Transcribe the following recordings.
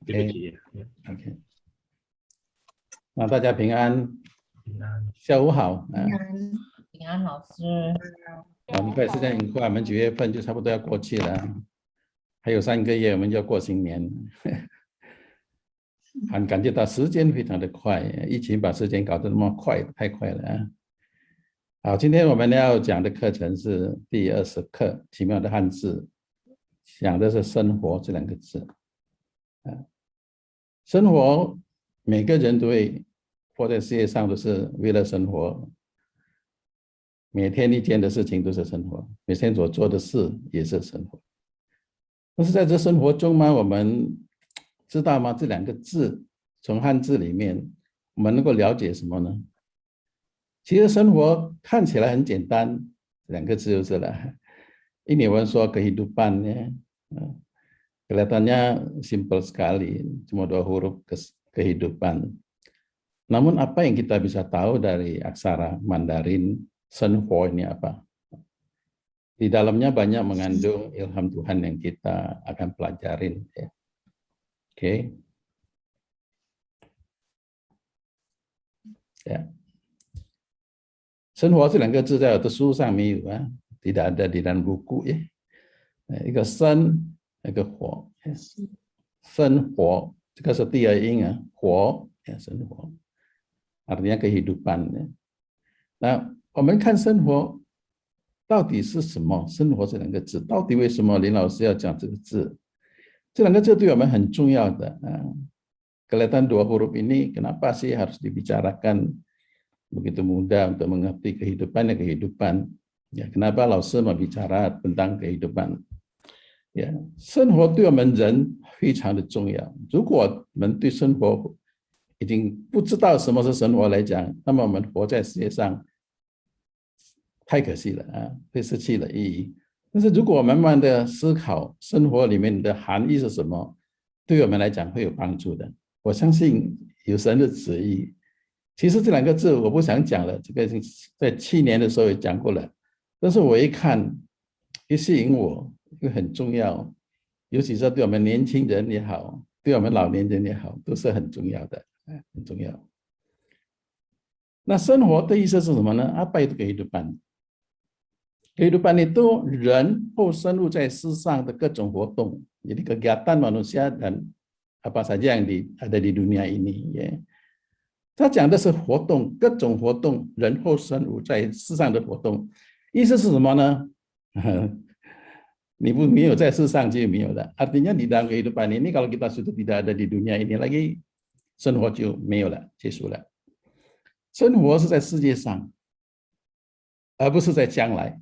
对不起。OK， 那大家平安，平安，下午好。平安老师，很快，时间很快，我们9月份就差不多要过去了，还有3个月我们就要过新年。很感觉到时间非常的快，疫情把时间搞得那么快，太快了啊！好，今天我们要讲的课程是第20课，奇妙的汉字，讲的是生活这2个字。生活，每个人都会活在世界上，都是为了生活。每天一件的事情都是生活，每天所做的事也是生活。但是在这生活中嘛，我们知道吗？这2个字从汉字里面，我们能够了解什么呢？其实生活看起来很简单，2个字就是了。Ini orang soal kehidupan ya, kelihatannya simpel sekali, cuma 2 huruf kehidupan. Namun apa yang kita bisa tahu dari aksara Mandarin, Senhuo ini apa? Di dalamnya banyak mengandung ilham Tuhan yang kita akan pelajarin. Ya. Oke. Ya. 生活这2个字在我的书上没有啊， tidak ada di dalam buku ya. 一个生，一个活，生活，这个是第2音啊，活呀，生活 artinya kehidupan ya. 那我们看生活到底是什么？生活这2个字，到底为什么林老师要讲这个字？这2个字对我们很重要的啊。kelihatan 2 huruf ini kenapa sih harus dibicarakan begitu mudah untuk mengerti kehidupan ya kehidupan. Ya, kenapa 老师 bicara tentang kehidupan? 呀，生活对我们人非常的重要。如果我们对生活已经不知道什么是生活来讲，那么我们活在世界上太可惜了啊，会失去了意义。但是如果我们慢慢的思考生活里面的含义是什么，对我们来讲会有帮助的。我相信有神的旨意。其实这2个字我不想讲了，这个在去年的时候也讲过了。但是我一看，一吸引我，因为很重要，尤其是对我们年轻人也好，对我们老年人也好，都是很重要的，很重要。那生活的意思是什么呢？ Apa itu kehidupan? Kehidupan itu人或生物在世上的各种活动， jadi kegiatan manusia dan apa saja yang ada di dunia ini ya. 他讲的是活动，各种活动，人或生物在世上的活动，意思是什么呢？你没有在世上就没有了。Artinya di dalam kehidupan ini kalau kita sudah tidak ada di dunia ini lagi， 生活就没有了，结束了。生活是在世界上，而不是在将来。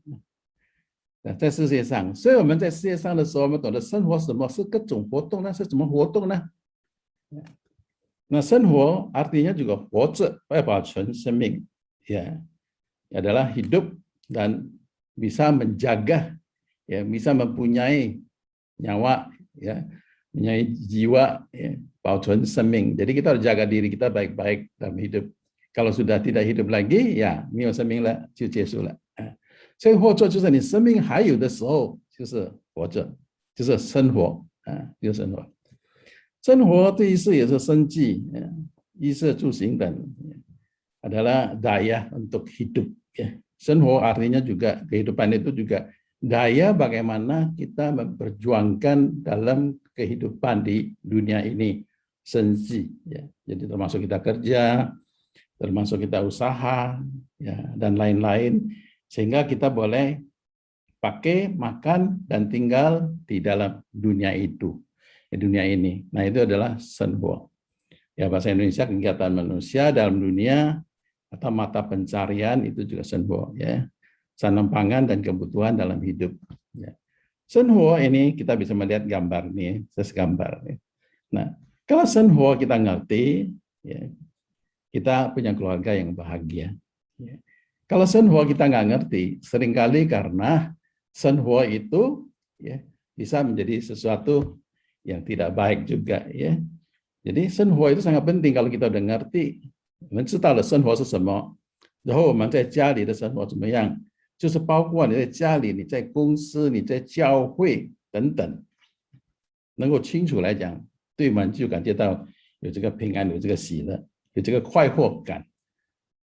在世界上，所以我们在世界上的时候，我们懂得生活是什么？是各种活动，那是怎么活动呢？那生活 artinya juga 活着，要保存生命， ya adalah hidup dan bisa menjaga, ya bisa mempunyai nyawa, ya mempunyai jiwa, ya 保存生命。 jadi kita harus jaga diri kita baik-baik dalam hidup. Kalau sudah tidak hidup lagi, ya 没有生命了，就结束了。所以活着就是你生命还有的时候，就是活着，就是生活啊，就是生活。生活的意思也是生计，衣食住行等 adalah daya untuk hidup. 生活 artinya juga kehidupan itu juga daya bagaimana kita memperjuangkan dalam kehidupan di dunia ini, 生计 ya. Jadi termasuk kita kerja, termasuk kita usaha ya, dan lain-lain, sehingga kita boleh pakai, makan dan tinggal di dalam dunia itu. Dunia ini. Nah, itu adalah senhuo. Ya, bahasa Indonesia kegiatan manusia dalam dunia atau mata pencarian itu juga senhuo ya. Sanam pangan dan kebutuhan dalam hidup ya. Senhuo ini kita bisa melihat gambar nih, segambar nih. Nah, kalau senhuo kita ngerti ya, kita punya keluarga yang bahagia ya. Kalau senhuo kita nggak ngerti, seringkali karena senhuo itu ya bisa menjadi sesuatu yang tidak baik juga ya. Jadi 生活 itu sangat penting kalau kita udah ngerti， 我们知道了生活是什么，然后我们在家里的生活怎么样，就是包括你在家里、你在公司、你在教会等等，能够清楚来讲，对对我们就感觉到有这个平安，有这个喜乐，有这个快活感。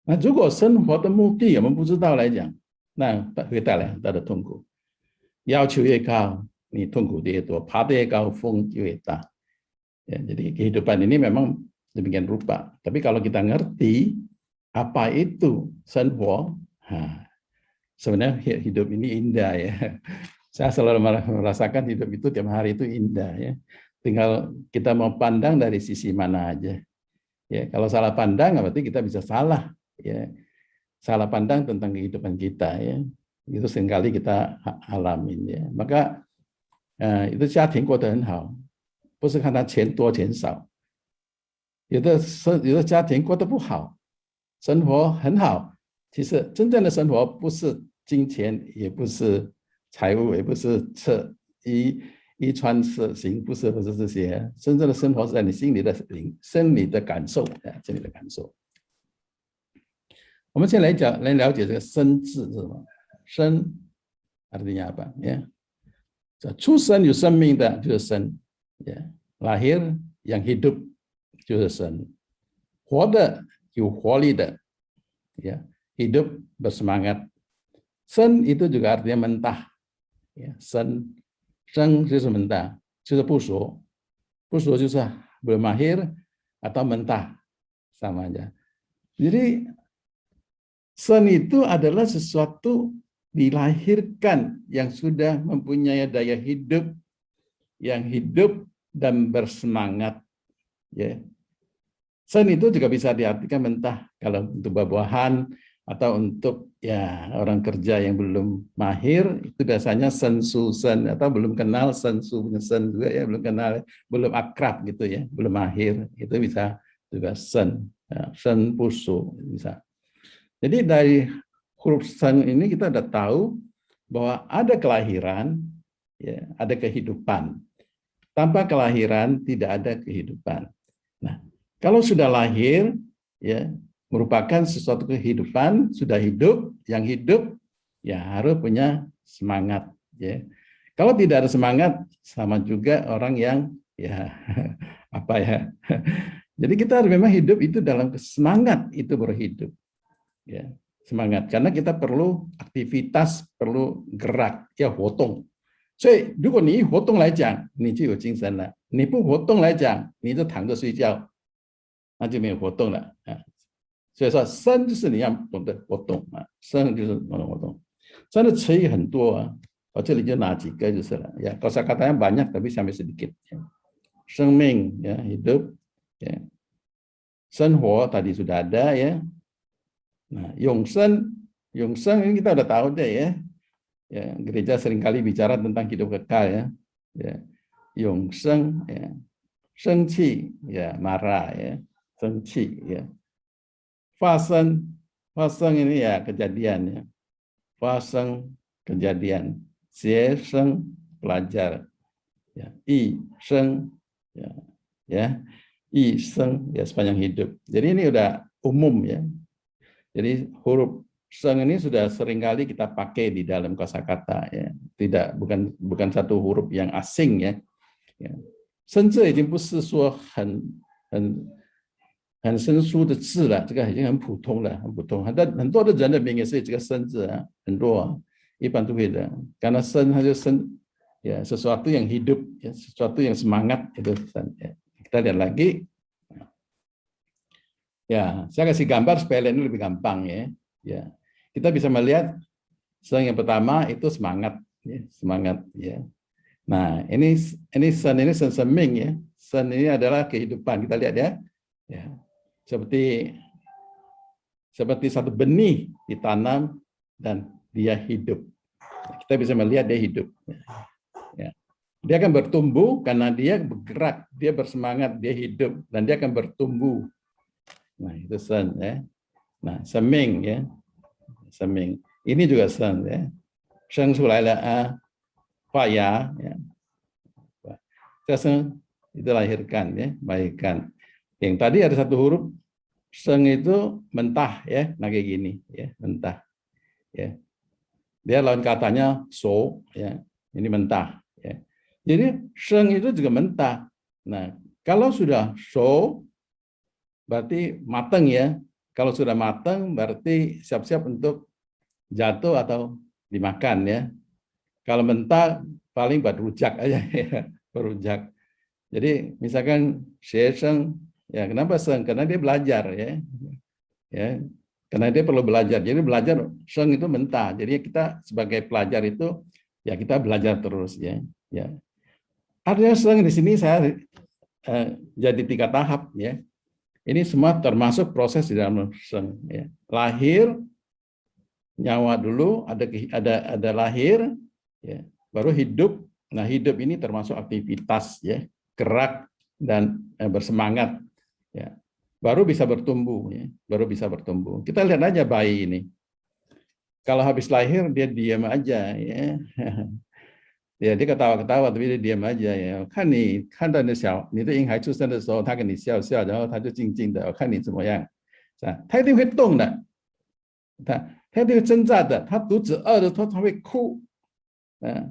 那如果生活的目的我们不知道来讲，那会带来很大的痛苦。要求越高，你痛苦越多，爬得越高，风就越大. Ya, jadi kehidupan ini memang demikian rupa. Tapi kalau kita ngerti apa itu senhuo, sebenarnya hidup ini indah ya. Saya selalu merasakan hidup itu tiap hari itu indah ya. Tinggal kita mau pandang dari sisi mana aja. Ya, kalau salah pandang berarti kita bisa salah ya. Salah pandang tentang kehidupan kita ya. Itu seringkali kita alamin ya. Maka itu 家庭过得很好，不是看他钱多钱少。有的家庭过得不好，生活很好，其实真正的生活不是金钱，也不是财务，也不是车衣穿色行，不是这些，真正的生活是在你心里的生理的感受，心理的感受。我们先来了解这个生字是什么？生 artinya apa ya? 出生有生命的就是生， ya. Lahir yang hidup 就是生， 活的有活力的， ya. Hidup bersemangat. 生 itu juga artinya mentah, ya. 生 就是mentah， 就是不熟， 不熟就是 belum lahir atau mentah, sama aja. Jadi 生 itu adalah sesuatu dilahirkan yang sudah mempunyai daya hidup, yang hidup dan bersemangat. Ya. Sen itu juga bisa diartikan mentah kalau untuk buah-buahan atau untuk ya orang kerja yang belum mahir itu biasanya sensusen atau belum kenal sensu sen juga ya, belum kenal, belum akrab gitu ya, belum mahir itu bisa juga sen, ya, sen pusu bisa. Jadi dari huruf sen ini kita udah tahu bahwa ada kelahiran, ya, ada kehidupan. Tanpa kelahiran tidak ada kehidupan. Nah, kalau sudah lahir, ya, merupakan sesuatu kehidupan, sudah hidup, yang hidup ya harus punya semangat. Ya. Kalau tidak ada semangat, sama juga orang yang ya apa ya. Jadi kita harus memang hidup itu dalam semangat itu berhidup. Ya. Semangat karena kita perlu aktivitas, perlu gerak, ya 活动。所以如果你一活动来讲，你就有精神了；你不活动来讲，你就躺着睡觉，那就没有活动了啊。所以说，生就是你要懂得活动啊，生就是懂得活动。生的词语很多啊，我这里就拿几个就是了。Ya, kosakatanya banyak tapi sampai sedikit. Ya. 生命, ya, hidup, ya. 生活 tadi sudah ada ya. Nah, 永生 ini kita udah tahu deh ya. Ya, gereja seringkali bicara tentang hidup kekal ya. Ya. 永生 ya. 生气 ya, marah ya. 生气 ya. 发生 ini ya kejadian ya. 发生 kejadian. 学生 pelajar. Ya, 一生 ya. Ya. 一生 ya sepanjang hidup. Jadi ini udah umum ya. Jadi huruf seng ini sudah seringkali kita pakai di dalam kosakata ya. Tidak bukan satu huruf yang asing ya. Ya. 甚至已经不是说很生疏的字了，这个已经很普通了，很普通。很多的人的名也是这个生字啊，很多啊，一般都会的。karena 生它就生 ya sesuatu yang hidup ya, sesuatu yang semangat itu sen ya. Kita lihat lagi. Ya, saya kasih gambar supaya ini lebih gampang ya. Ya, kita bisa melihat sen yang pertama itu semangat, ya, semangat ya. Nah, ini sen ini sen seming ya. Sen ini adalah kehidupan. Kita lihat ya. Ya, seperti satu benih ditanam dan dia hidup. Kita bisa melihat dia hidup. Ya. Dia akan bertumbuh karena dia bergerak, dia bersemangat, dia hidup dan dia akan bertumbuh. Nah, itu sen ya. Nah, seming ya. Seming. Ini juga sen ya. Seng sulailah faya ya. Seng itu lahirkan ya, baikkan. Yang tadi ada satu huruf seng itu mentah ya, nah kayak gini ya, mentah. Ya. Dia lawan katanya so ya. Ini mentah ya. Jadi seng itu juga mentah. Nah, Kalau sudah so, berarti matang ya. Kalau sudah matang, berarti siap-siap untuk jatuh atau dimakan ya. Kalau mentah, paling buat rujak aja ya, berujak. Jadi misalkan Sheng, ya kenapa Sheng? Karena dia belajar ya, karena dia perlu belajar. Jadi belajar Sheng itu mentah. Jadi kita sebagai pelajar itu ya kita belajar terus ya. Artinya Sheng di sini saya jadi 3 tahap ya. Ini semua termasuk proses di dalam Sheng ya. Lahir, nyawa dulu, ada lahir, ya, baru hidup. Nah hidup ini termasuk aktivitas ya, gerak dan bersemangat ya, baru bisa bertumbuh ya, baru bisa bertumbuh. Kita lihat aja bayi ini, kalau habis lahir dia diam aja ya, dia ketawa-ketawa tapi dia diam aja ya. 看你看到你的婴孩出生的时候，他跟你笑笑，然后他就静静的，我看你怎么样，他一定会动的，他一定会挣扎的，他肚子饿的时候他会哭，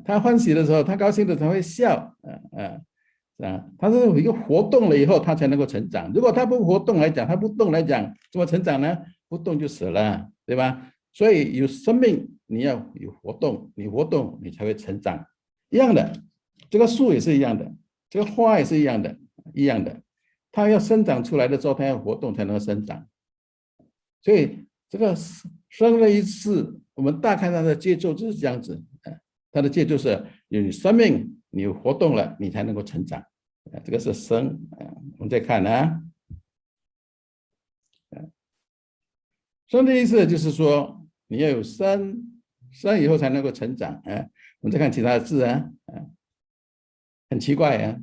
他欢喜的时候，他高兴的时候会笑，他是有一个活动了以后，他才能够成长。如果他不活动来讲，他不动来讲，怎么成长呢？不动就死了，对吧？所以有生命，你要有活动，你活动，你才会成长。一样的，这个树也是一样的，这个花也是一样的，它要生长出来的时候，它要活动才能够生长。所以这个生了一次，我们大看它的节奏就是这样子，它的节奏是有生命，你有活动了，你才能够成长。这个是生，我们再看啊，生的意思就是说你要有生以后才能够成长。我们再看其他的字啊，很奇怪啊，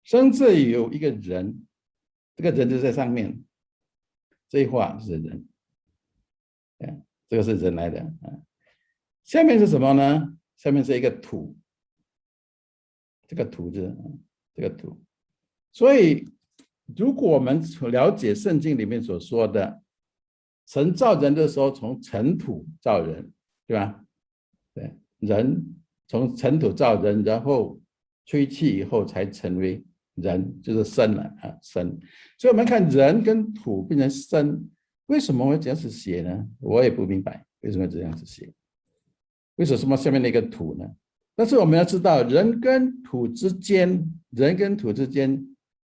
生字有一个人，这个人就在上面，这一画是人，这个是人来的。下面是什么呢？下面是一个土，这个土字，这个土。所以如果我们了解圣经里面所说的，神造人的时候从尘土造人，对吧？对，人从尘土造人，然后吹气以后才成为人，就是生了生。所以我们看人跟土变成生，为什么会这样子写呢？我也不明白为什么这样子写，为什么下面那个土呢？但是我们要知道，人跟土之间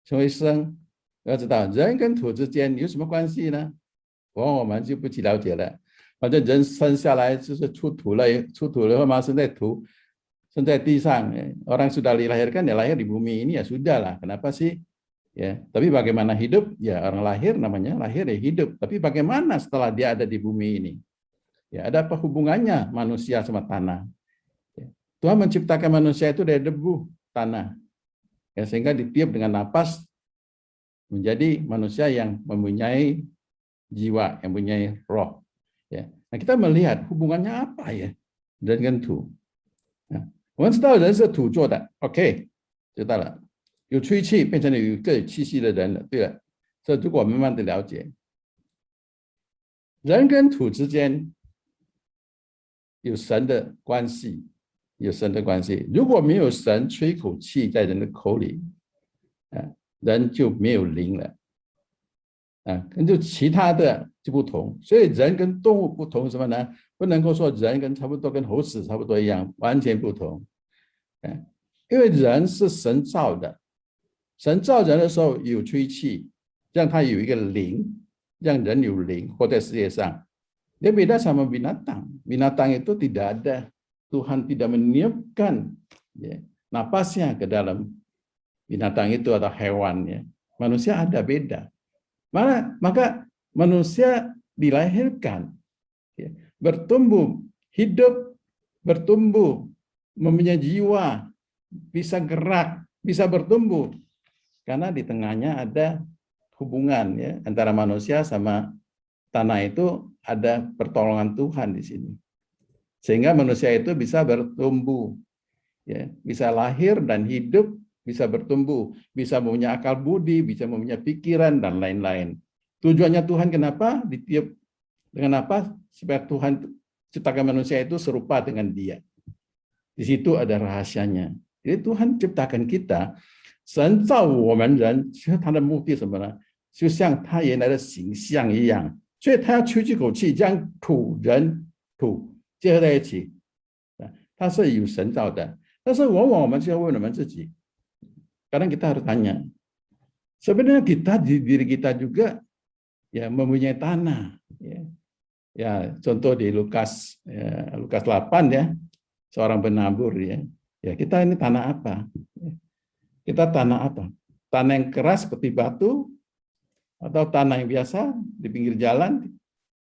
成为生，要知道人跟土之间有什么关系呢？我们就不去了解了。反正人生下来就是出土了后嘛，生在地上。Orang sudah dilahirkan ya lahir di bumi ini ya sudah lah. Kenapa sih? Ya, tapi bagaimana hidup? Ya orang lahir namanya lahir ya hidup. Tapi bagaimana setelah dia ada di bumi ini? Ya ada apa hubungannya manusia sama tanah? Ya, Tuhan menciptakan manusia itu dari debu tanah. Ya, sehingga ditiup dengan napas menjadi manusia yang mempunyai jiwa, yang mempunyai roh. Ya. Nah, kita melihat hubungannya apa ya dengan土。我们知道人是土做的 ，OK， 知道了。有吹气变成了有个气息的人了，对了。所以如果我们慢慢的了解，人跟土之间有神的关系，如果没有神吹口气在人的口里，人就没有灵了。跟就其他的就不同，所以人跟动物不同什么呢？不能够说人跟差不多跟猴子差不多一样，完全不同。因为人是神造的，神造人的时候有吹气，让他有一个灵，让人有灵活在世界上。Dia beda sama binatang. Binatang itu tidak ada, Tuhan tidak meniupkan napasnya ke dalam binatang itu atau hewannya. Manusia ada beda. Maka manusia dilahirkan, bertumbuh, hidup, bertumbuh, mempunyai jiwa, bisa gerak, bisa bertumbuh. Karena di tengahnya ada hubungan antara manusia sama tanah, itu ada pertolongan Tuhan di sini. Sehingga manusia itu bisa bertumbuh, bisa lahir dan hidup, bisa bertumbuh, bisa mempunyai akal budi, bisa mempunyai pikiran, dan lain-lain. Tujuannya Tuhan kenapa? Ditiup dengan apa? Supaya Tuhan ciptakan manusia itu serupa dengan Dia. Di situ ada rahasianya. Jadi Tuhan ciptakan kita 神造我们人，其实他的目的什么呢？就像他原来的形象一样，所以他要吹一口气，将土结合在一起。他是有神造的，但是往往我们就要问我们自己，kadang kita harus tanya, sebenarnya kita di diri kita juga ya mempunyai tanah. Ya, contoh di Lukas 8 ya, seorang penabur ya. Ya kita ini tanah apa? Kita tanah apa? Tanah yang keras seperti batu atau tanah yang biasa di pinggir jalan,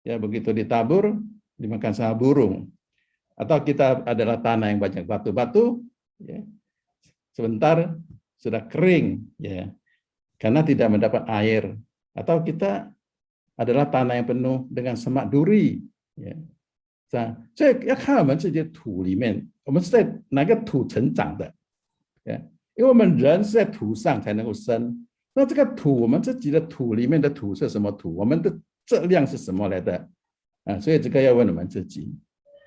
ya begitu ditabur dimakan sama burung. Atau kita adalah tanah yang banyak batu-batu, ya, sebentar sudah kering, ya, karena tidak mendapat air. Atau kita adalah tanah yang penuh dengan semak duri， 所以要看我们这些土里面，我们是在哪个土成长的，因为我们人是在土上才能够生。那这个土，我们自己的土里面的土是什么土？我们的质量是什么来的？所以这个要问我们自己。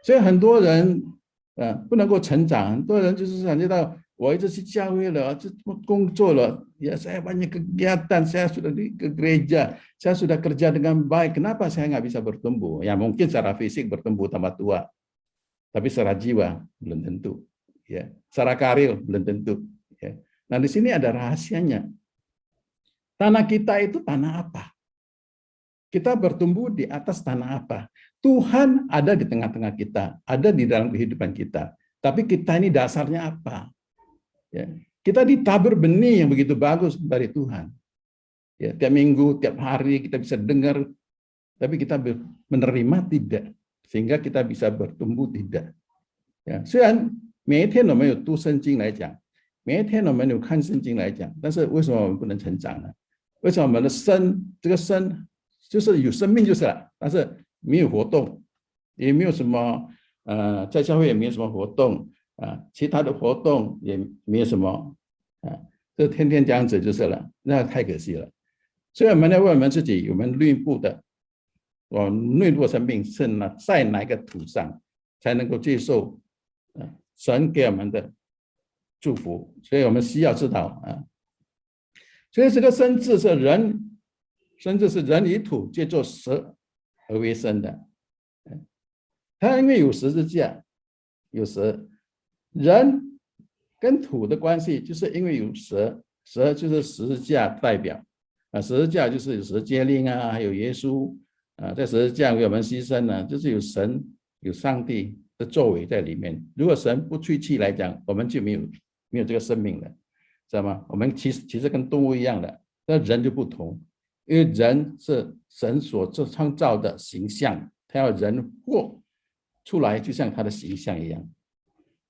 所以很多人不能够成长，很多人就是感觉到我一直去教会了，这工作了，ya saya banyak kegiatan, saya sudah ke gereja, saya sudah kerja dengan baik, kenapa saya nggak bisa bertumbuh? Ya mungkin secara fisik bertumbuh tambah tua, tapi secara jiwa belum tentu, ya. Secara karir belum tentu, ya. Nah di sini ada rahasianya. Tanah kita itu tanah apa? Kita bertumbuh di atas tanah apa? Tuhan ada di tengah-tengah kita, ada di dalam kehidupan kita. Tapi kita ini dasarnya apa? Ya, kita ditabur benih yang begitu bagus dari Tuhan. Ya, tiap minggu, tiap hari kita bisa dengar, tapi kita menerima tidak, sehingga kita bisa bertumbuh tidak. Ya, 虽然每一天我们有读圣经来讲，每一天我们有看圣经来讲，但是为什么我们不能成长呢？为什么我们的生，这个生就是有生命就是了，但是没有活动，也没有什么在教会也没有什么活动。其他的活动也没有什么，就天天这样子就是了，那太可惜了。所以我们要问我们自己，我们内部的生命是在哪个土上才能够接受神给我们的祝福？所以我们需要知道所以这个生字是人，生字是人与土借作蛇而为生的。它因为有十字架，有蛇。人跟土的关系，就是因为有蛇，蛇就是十字架代表十字架就是有十诫令还有耶稣在十字架为我们牺牲呢，就是有神有上帝的作为在里面。如果神不吹气来讲，我们就没有这个生命了，知道吗？我们其实跟动物一样的，但人就不同，因为人是神所创造的形象，他要人活出来，就像他的形象一样。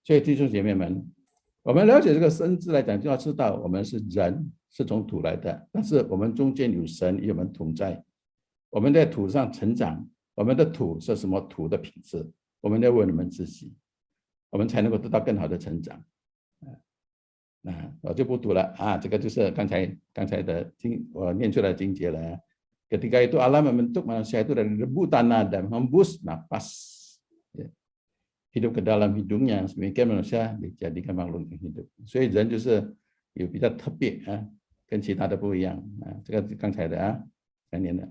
所以弟兄姐妹们，我们了解这个生字来讲，就要知道我们是人，是从土来的，但是我们中间有神与我们同在，我们在土上成长，我们的土是什么土的品质？我们要问我们自己，我们才能够得到更好的成长。我就不读了这个就是刚才的我念出来的经节了。Ketika itu Allah membentuk manusia itu dari debu tanah dan hembus napas hidup ke dalam hidungnya, demikian manusia dijadikan makhluk yang hidup。所以人就是有比较特别跟其他的不一样这个刚才的才念的。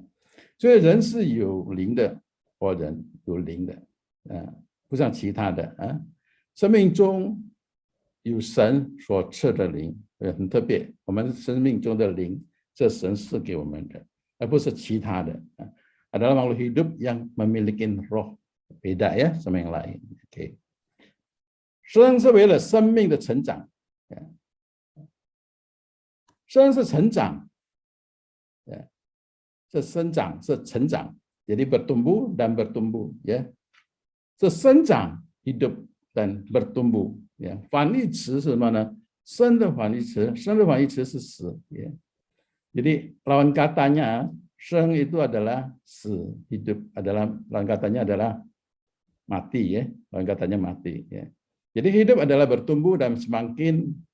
所以人是有灵的，活人有灵的不像其他的生命中有神所赐的灵，很特别。我们生命中的灵，这神赐给我们的，而不是其他的adalah makhluk hidup yang memiliki roh， beda ya sama yang lain。生是为了生命的成长，生是成长，是生长是成长，jadi bertumbuh dan bertumbuh ya， 是生长 hidup dan bertumbuh ya。反义词是什么呢？生的反义词，生的反义词是死ya。jadi lawan katanya生 itu adalah 死 ，hidup adalah lawan katanya adalah mati ya， lawan katanya mati ya。jadi hidup adalah bertumbuh dan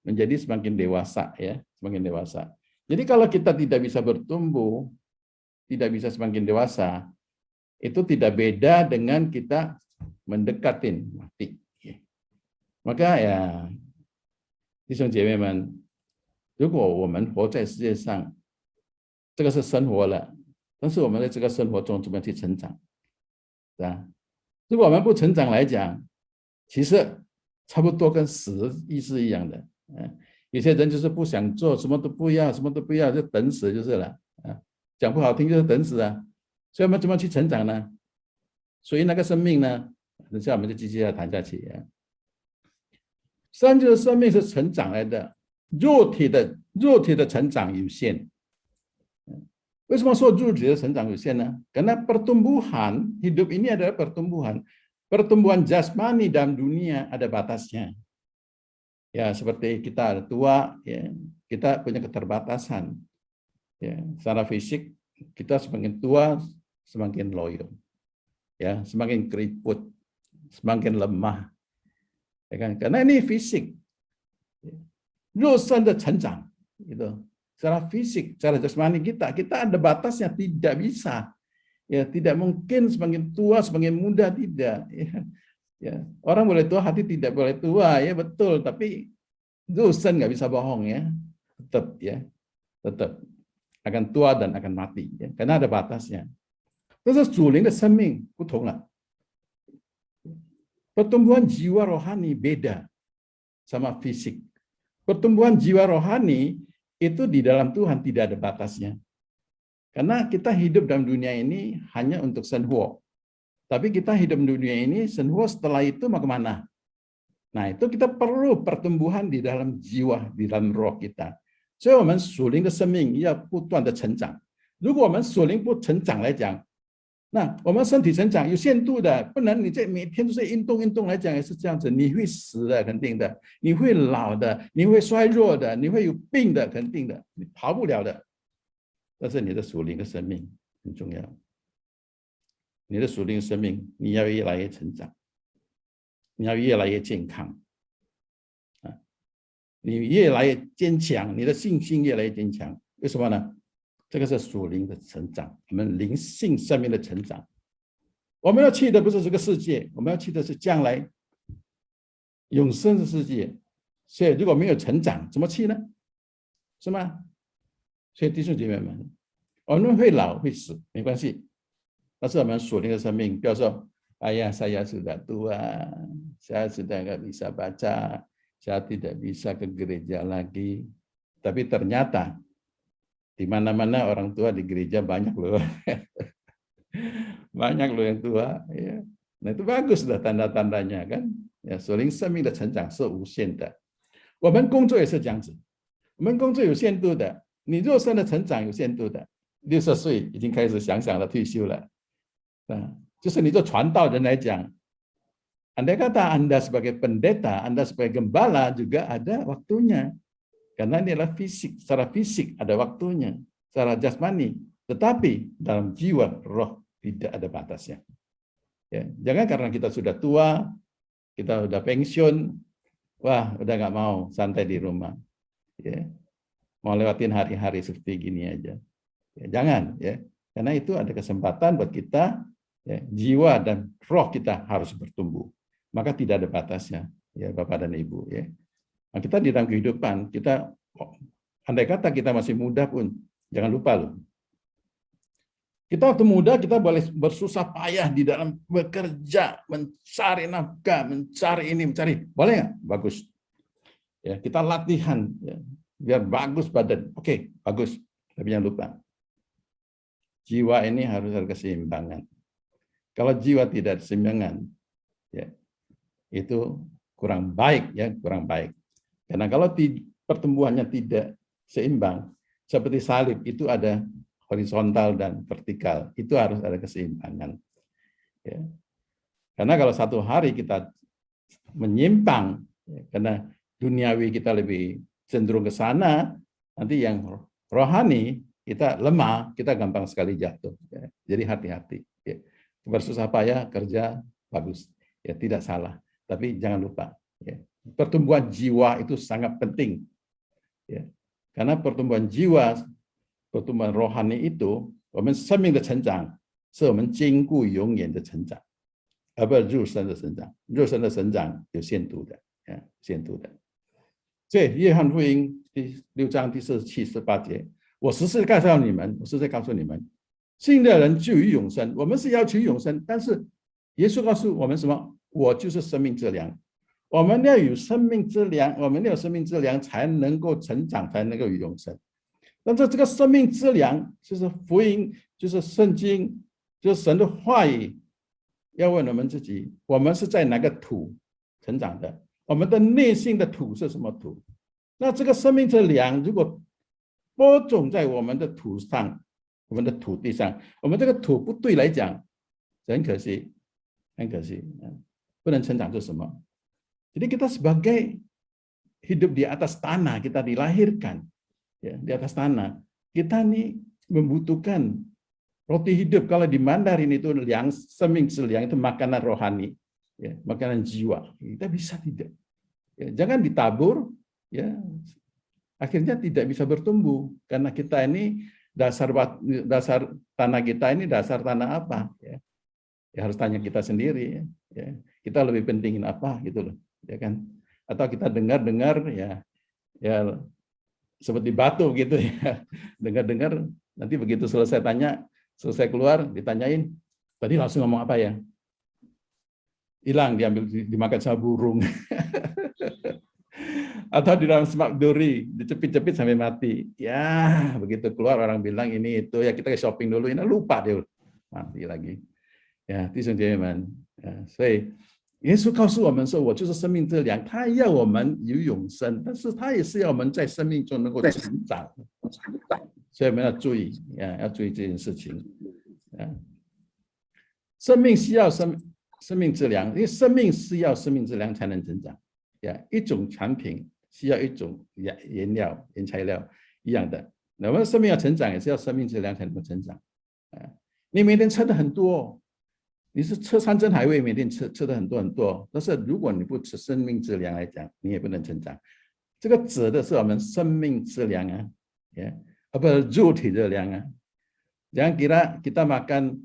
menjadi semakin dewasa ya， semakin dewasa。jadi kalau kita tidak bisa bertumbuh， tidak bisa semakin dewasa， itu tidak beda dengan kita mendekatin mati。maka ya， 弟兄姐妹们，如果我们活在世界上，这个是生活了，但是我们在这个生活中怎么去成长，对吧？如果我们不成长来讲，其实差不多跟死的意思一样的。有些人就是不想做，什么都不要，什么都不要，就等死就是了。讲不好听就是等死啊。所以我们怎么去成长呢？所以那个生命呢，等下我们就继续要谈下去。三就是生命是成长来的，肉体的成长有限。为什么说肉体的成长有限呢？Karena pertumbuhan hidup ini adalah pertumbuhan jasmani dalam dunia ada batasnya. Ya, seperti kita tua, ya, kita punya keterbatasan. Ya, secara fisik kita semakin tua semakin loyo, ya, semakin keriput, semakin lemah, ya kan? Karena ini fisik, 肉身的成长, gitu. Secara fisik, secara jasmani kita ada batasnya, tidak bisa, ya, tidak mungkin semakin tua semakin muda, tidak. Ya, orang boleh tua, hati tidak boleh tua, ya betul, tapi dosen nggak bisa bohong, ya, tetap akan tua dan akan mati, ya, karena ada batasnya. 但是属灵的生命不同了， pertumbuhan jiwa rohani beda sama fisik. Pertumbuhan jiwa rohani itu di dalam Tuhan tidak ada batasnya. Karena kita hidup dalam dunia ini hanya untuk senhuo. Tapi kita hidup di dunia ini senhuo, setelah itu mau kemana? Nah, itu kita perlu pertumbuhan di dalam jiwa, di dalam roh kita. 所以我们属灵的生命要不断的成长。如果我们属灵不成长来讲，那我们身体成长有限度的，不能你这每天都是运动来讲也是这样子，你会死的，肯定的，你会老的，你会衰弱的，你会有病的，肯定的，你逃不了的。但是你的属灵的生命很重要，你的属灵生命你要越来越成长，你要越来越健康，你越来越坚强，你的信心越来越坚强。为什么呢？这个是属灵的成长，我们灵性上面的成长。我们要去的不是这个世界，我们要去的是将来永生的世界。所以如果没有成长，怎么去呢？是吗？所以弟兄姐妹们，我们会老会死没关系，但是我们属灵的生命，不要说哎呀 saya sudah tua, saya sudah nggak bisa baca, saya tidak bisa ke gereja lagi. Tapi ternyata di mana-mana orang tua di gereja banyak loh. Banyak loh yang tua, ya. Nah, itu bagus dah tanda-tandanya kan. Ya, 属灵生命的成长是无限的。我们工作也是这样子，我们工作有限度的，你肉身的成长有限度的。60岁已经开始想了退休了，就是你做传道人来讲， andai kata Anda sebagai pendeta, Anda sebagai gembala juga ada waktunya. Karena ini adalah fisik, secara fisik ada waktunya, secara jasmani, tetapi dalam jiwa, roh tidak ada batasnya. Ya, jangan karena kita sudah tua, kita sudah pensiun, wah udah nggak mau santai di rumah, ya, mau lewatin hari-hari seperti gini aja. Ya, jangan, ya, karena itu ada kesempatan buat kita, ya, jiwa dan roh kita harus bertumbuh. Maka tidak ada batasnya, ya Bapak dan Ibu, ya. Nah, kita di dalam kehidupan, kita andai kata kita masih muda pun, jangan lupa loh. Kita waktu muda, kita boleh bersusah payah di dalam bekerja, mencari nafkah, mencari ini, mencari. Boleh nggak? Bagus. Ya, kita latihan, ya, biar bagus badan. Oke, bagus. Tapi jangan lupa, jiwa ini harus ada keseimbangan. Kalau jiwa tidak ada keseimbangan, ya, itu kurang baik, ya, kurang baik. Karena kalau pertumbuhannya tidak seimbang, seperti salib itu ada horizontal dan vertikal, itu harus ada keseimbangan. Ya. Karena kalau satu hari kita menyimpang, ya, karena duniawi kita lebih cenderung ke sana, nanti yang rohani kita lemah, kita gampang sekali jatuh. Ya. Jadi hati-hati. Ya. Bersusah payah kerja bagus, ya tidak salah. Tapi jangan lupa, ya, pertumbuhan jiwa itu sangat penting, ya. Karena pertumbuhan jiwa, pertumbuhan rohani itu, 我们生命的成长是我们坚固永远的成长，而不是肉身的成长。肉身的成长有限度的，限度的。所以约翰福音6章第47、48节，我实是告诉你们，我实在告诉你们，信的人就有永生。我们是要求永生，但是耶稣告诉我们什么？我就是生命之粮。我们要有生命之粮，我们要有生命之粮才能够成长，才能够有永生。但是这个生命之粮就是福音，就是圣经，就是神的话语。要问我们自己，我们是在哪个土成长的？我们的内心的土是什么土？那这个生命之粮如果播种在我们的土上，我们的土地上，我们这个土不对来讲，很可惜，很可惜，不能成长是什么？Jadi kita sebagai hidup di atas tanah, kita dilahirkan ya di atas tanah. Kita nih membutuhkan roti hidup. Kalau di Mandarin itu liang, seming seliang itu makanan rohani, ya, makanan jiwa. Kita bisa tidak. Ya, jangan ditabur, ya. Akhirnya tidak bisa bertumbuh karena kita ini dasar tanah kita ini dasar tanah apa? Ya, ya harus tanya kita sendiri. Ya. Kita lebih pentingin apa gitu loh. Ya kan, atau kita dengar ya seperti batu gitu ya, dengar nanti begitu selesai keluar ditanyain tadi langsung ngomong apa ya, hilang, dimakan sama burung atau di dalam semak duri dicepit-cepit sampai mati ya, begitu keluar orang bilang ini itu ya, kita ke shopping dulu, ini lupa dia mati lagi ya. 弟兄姐妹们，所以耶稣告诉我们说，我就是生命之粮，他要我们有永生，但是他也是要我们在生命中能够成长，所以我们要注意，要注意这件事情。生命需要生命之粮，因为生命是要生命之粮才能成长。一种产品需要一种原材料一样的，那我们生命要成长，也是要生命之粮才能够成长。你每天吃的很多。你是吃山珍海味，每天吃的很多，但是如果你不吃生命之粮来讲，你也不能成长。这个指的是我们生命之粮啊，不是肉体的粮啊。Jangan kira kita makan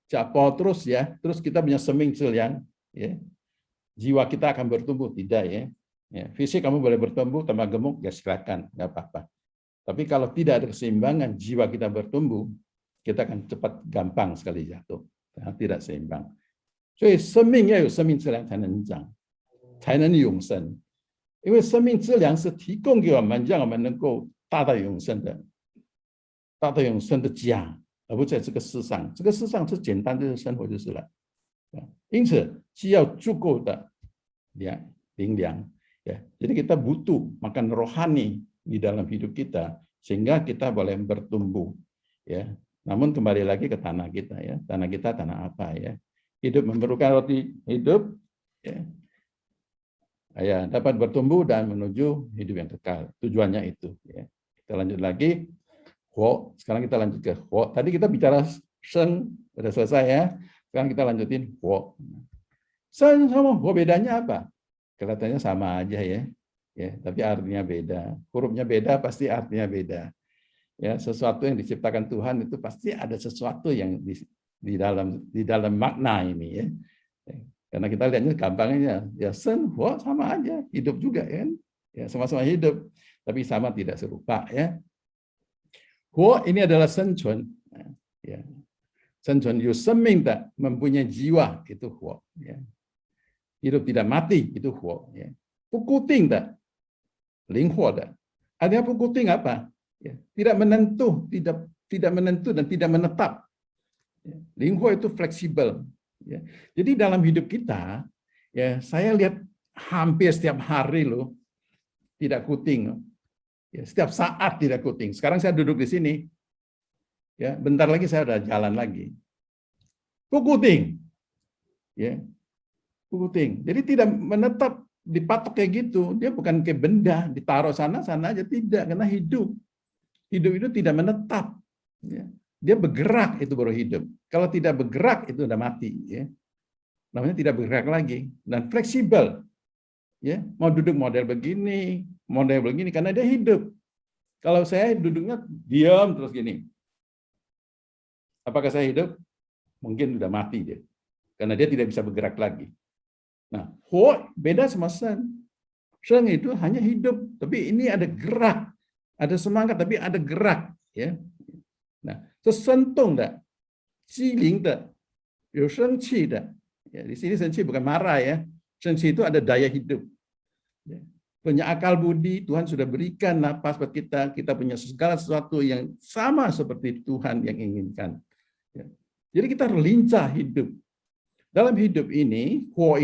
capol terus ya, terus kita punya seming之粮, ya. Jiwa kita akan bertumbuh, tidak ya. Fisik kamu boleh bertumbuh, tambah gemuk, ya silakan, nggak apa-apa. Tapi kalau tidak ada keseimbangan, jiwa kita bertumbuh, kita akan cepat gampang sekali jatuh. tidak seimbang， 所以生命要有生命之粮才能长，才能永生。因为生命之粮是提供给我们，让我们能够达到永生的家，而不在这个世上。这个世上是简单的生活就是了。因此需要足够的灵粮。Jadi kita butuh makan rohani di dalam hidup kita sehingga kita boleh bertumbuh. Ya. Namun kembali lagi ke tanah kita ya, tanah kita tanah apa ya? Hidup memerlukan roti hidup, ya, dapat bertumbuh dan menuju hidup yang kekal. Tujuannya itu. Ya. Kita lanjut lagi. Sekarang kita lanjut ke Ho. Tadi kita bicara Seng, sudah selesai ya. Sekarang kita lanjutin Ho. Seng sama Ho bedanya apa? Kelihatannya sama aja ya. Tapi artinya beda. Hurufnya beda, pasti artinya beda. Ya, sesuatu yang diciptakan Tuhan itu pasti ada sesuatu yang di dalam makna ini ya. Karena kita lihatnya gampangnya ya sen, ho sama aja, hidup juga kan. Ya, sama-sama hidup, tapi sama tidak serupa ya. Ho ini adalah senchun. Ya. Senchun yu seming tak mempunyai jiwa itu ho ya. Hidup tidak mati itu ho ya. Pukuting tak linghuo tak. Artinya pukuting apa? Ya, tidak menentu dan tidak menetap. Linghuo itu fleksibel. Ya. Jadi dalam hidup kita, ya saya lihat hampir setiap hari loh tidak kuting. Ya, setiap saat tidak kuting. Sekarang saya duduk di sini, ya bentar lagi saya udah jalan lagi. Kuting, ya kuting. Jadi tidak menetap, dipatok kayak gitu. Dia bukan kayak benda ditaruh sana aja, tidak, karena hidup. Hidup itu tidak menetap, ya. Dia bergerak itu baru hidup. Kalau tidak bergerak itu udah mati, ya. Namanya tidak bergerak lagi dan fleksibel, ya. Mau duduk model begini karena dia hidup. Kalau saya duduknya diam terus gini, apakah saya hidup? Mungkin udah mati dia, karena dia tidak bisa bergerak lagi. Nah, Ho beda sama Sen. Sheng itu hanya hidup, tapi ini ada gerak, ada semangat, tapi ada gerak. Ya. Nah, 这生动的、机灵的、有生气的。Ya, di sini 生气 bukan marah ya. 生气 itu ada daya hidup. Ya. Punya akal budi, Tuhan sudah berikan napas buat kita. Kita punya segala sesuatu yang sama seperti Tuhan yang inginkan. Ya. Jadi kita lincah hidup. Dalam hidup ini, Huo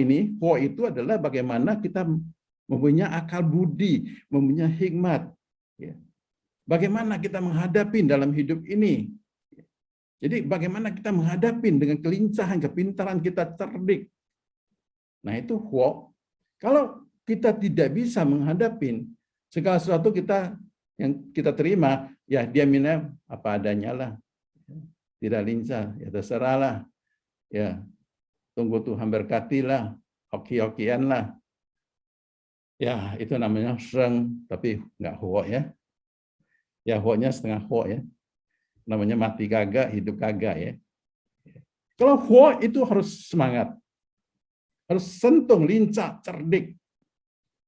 itu adalah bagaimana kita mempunyai akal budi, mempunyai hikmat. Ya. Bagaimana kita menghadapi dalam hidup ini. Jadi bagaimana kita menghadapi dengan kelincahan, kepintaran kita cerdik. Nah itu Huo. Kalau kita tidak bisa menghadapi segala sesuatu yang kita terima, ya dia minta apa adanya lah. Tidak lincah, ya terserahlah. Ya, tunggu Tuhan berkatilah, hoki-hokian lah. Ya, itu namanya Sheng, tapi nggak Huo ya. Ya, Huo-nya setengah Huo ya. Namanya mati kagak, hidup kagak ya. Kalau Huo itu harus semangat. Harus sentung, lincah, cerdik.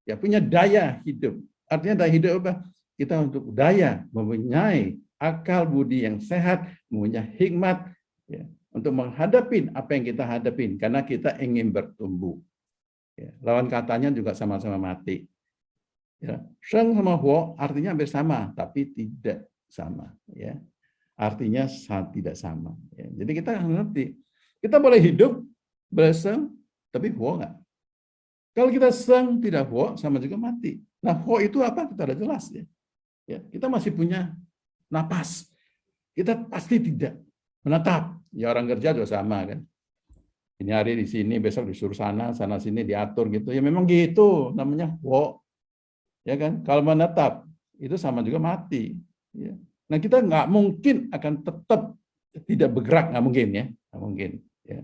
Ya, punya daya hidup. Artinya daya hidup apa? Kita untuk daya mempunyai akal budi yang sehat, mempunyai hikmat ya, untuk menghadapi apa yang kita hadapin karena kita ingin bertumbuh. Ya, lawan katanya juga sama-sama mati. Ya, Sheng sama Huo artinya hampir sama, tapi tidak sama. Ya, artinya tidak sama. Ya, jadi kita ngerti. Kita boleh hidup, boleh Sheng, tapi Huo enggak. Kalau kita Sheng tidak Huo, sama juga mati. Nah, Huo itu apa? Kita udah jelas ya. Ya, kita masih punya napas. Kita pasti tidak menetap. Ya orang kerja juga sama kan. Ini hari di sini, besok disuruh sana sini diatur gitu. Ya memang gitu, namanya Huo. Ya kan? Kalau menetap itu sama juga mati. Ya. Nah kita nggak mungkin akan tetap tidak bergerak, nggak mungkin ya, nggak mungkin. Ya.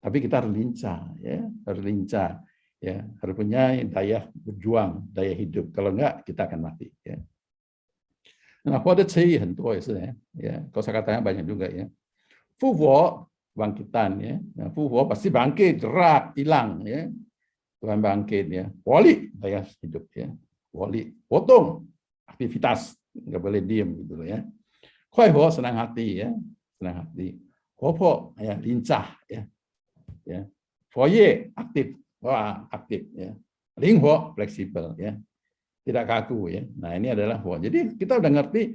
Tapi kita harus lincah, ya, harus lincah. Ya, harus punya daya berjuang, daya hidup. Kalau enggak, kita akan mati. Ya. Nah, Huo de Qi hentuo ya. Ya, kosakatanya banyak juga ya. Fu Huo bangkitan ya. Nah, Fu Huo pasti bangkit, gerak, hilang ya. Tuhan bangkit ya. Wali daya hidup ya. Wali potong aktivitas, nggak boleh diem gitu ya. Kuai Huo senang hati ya, senang hati. Huo Po ya lincah ya. Ya. Foye aktif, wah aktif ya. Ling Huo fleksibel ya. Tidak kaku ya. Nah, ini adalah Huo. Jadi kita udah ngerti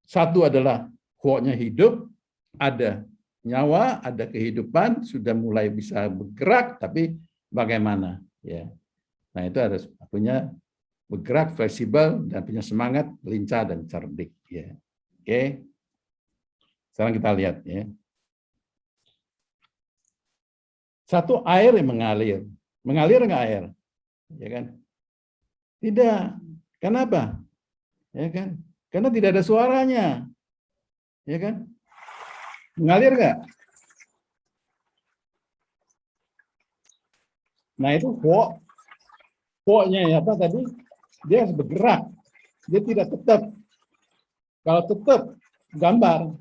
satu adalah Huo-nya hidup, ada nyawa, ada kehidupan, sudah mulai bisa bergerak, tapi bagaimana ya. Nah, itu harus punya bergerak fleksibel dan punya semangat lincah dan cerdik ya. Oke. Sekarang kita lihat ya. Satu, air yang mengalir. Mengalir nggak air? Ya kan? Tidak. Kenapa? Ya kan? Karena tidak ada suaranya. Ya kan? Mengalir nggak? Nah, itu Huo. Huo-nya ya apa tadi? Dia harus bergerak. Dia tidak tetap. Kalau tetap gambar,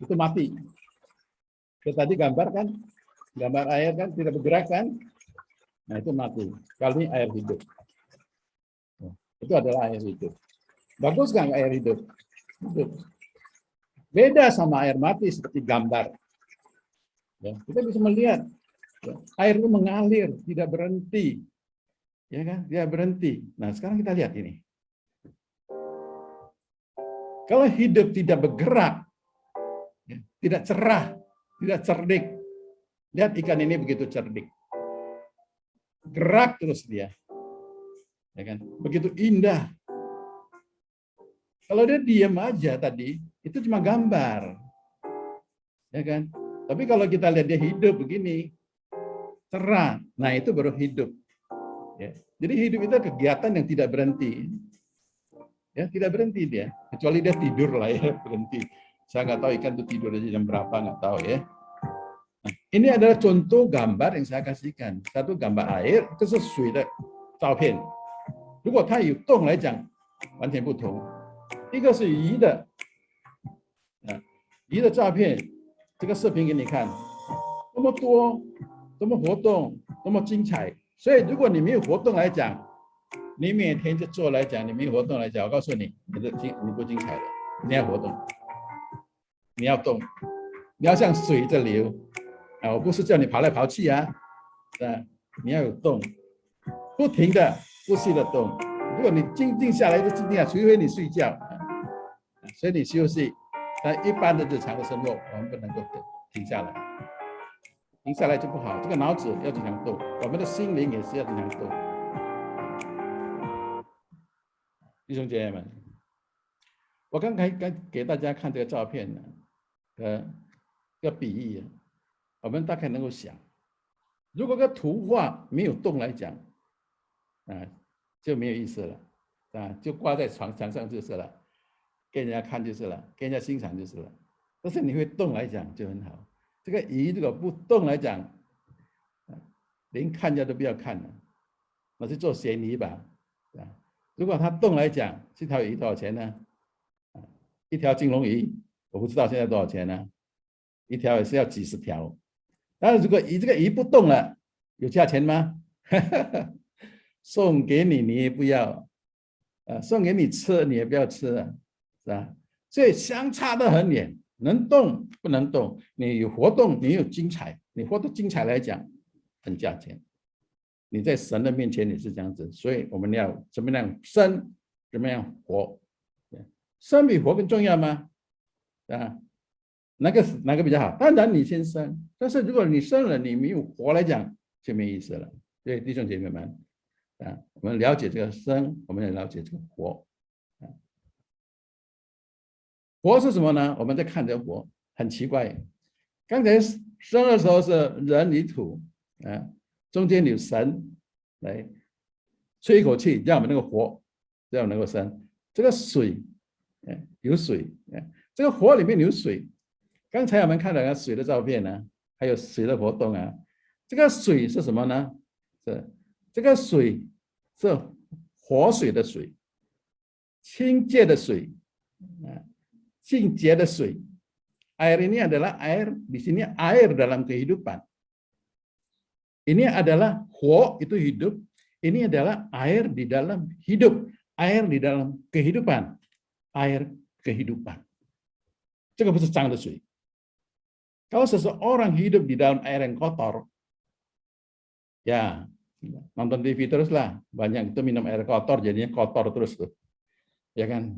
itu mati. Kita tadi gambar kan? Gambar air kan tidak bergerak kan? Nah, itu mati. Kali ini air hidup. Itu adalah air hidup. Bagus nggak air hidup? Hidup. Beda sama air mati seperti gambar. Ya, kita bisa melihat ya, air itu mengalir, tidak berhenti. Ya kan? Dia berhenti. Nah, sekarang kita lihat ini. Kalau hidup tidak bergerak, ya, tidak cerah, tidak cerdik. Lihat ikan ini begitu cerdik. Gerak terus dia. Ya kan? Begitu indah. Kalau dia diam aja tadi, itu cuma gambar. Ya kan? Tapi kalau kita lihat dia hidup begini, cerah. Nah, itu baru hidup. Ya. Jadi hidup itu kegiatan yang tidak berhenti. Ya, tidak berhenti dia. Kecuali dia tidur lah ya, berhenti. Saya nggak tahu ikan itu tidur aja jam berapa, nggak tahu ya. Nah, ini adalah contoh gambar yang saya kasihkan. Satu gambar air, itu sesuai dengan 照片。如果它有动来讲，完全不同。一个是鱼的，鱼的照片，这个视频给你看，那么多，多么活动，多么精彩。所以如果你没有活动来讲，你每天就做来讲，你没有活动来讲，我告诉你，你不精彩的，你要活动，你要动，你要像水在流啊！我不是叫你跑来跑去啊，你要有动，不停的、不息的动。如果你静下来就静下，除非你睡觉，所以你休息。但一般的日常的生活，我们不能够停下来，停下来就不好。这个脑子要经常动，我们的心灵也是要经常动。弟兄姐妹们，我刚才给大家看这个照片呢，这个比喻，我们大概能够想，如果个图画没有动来讲，就没有意思了，就挂在墙上就是了，给人家看就是了，给人家欣赏就是了。但是你会动来讲就很好。这个鱼如果不动来讲，连看家都不要看了，那是做咸鱼吧，如果它动来讲，这条鱼多少钱呢？一条金龙鱼，我不知道现在多少钱呢？一条也是要几十条。但是如果这个鱼不动了，有价钱吗？送给你你也不要，送给你吃你也不要吃，是吧？所以相差得很远，能动不能动，你有活动，你有精彩，你活得精彩来讲，很价钱。你在神的面前你是这样子，所以我们要怎么样生，怎么样活？生比活更重要吗？哪个比较好？当然你先生，但是如果你生了，你没有活来讲，就没意思了。对，弟兄姐妹们，我们了解这个生，我们也了解这个活。活是什么呢？我们在看这个活，很奇怪。刚才生的时候是人与土，中间有神来吹一口气，让我们能够活，让我们能够生。这个水，有水，这个火里面有水。刚才我们看到水的照片呢，还有水的活动啊。这个水是什么呢？这个水是活水的水，清洁的水，净洁的水。Air ini adalah air, di sini air dalam kehidupan. Ini adalah 活 itu hidup, ini adalah air di dalam hidup, air di dalam kehidupan, air kehidupan. 这个不是脏的水。Kalau seseorang hidup di dalam air yang kotor, ya nonton TV terus lah, banyak itu minum air kotor jadinya kotor terus tuh, ya kan?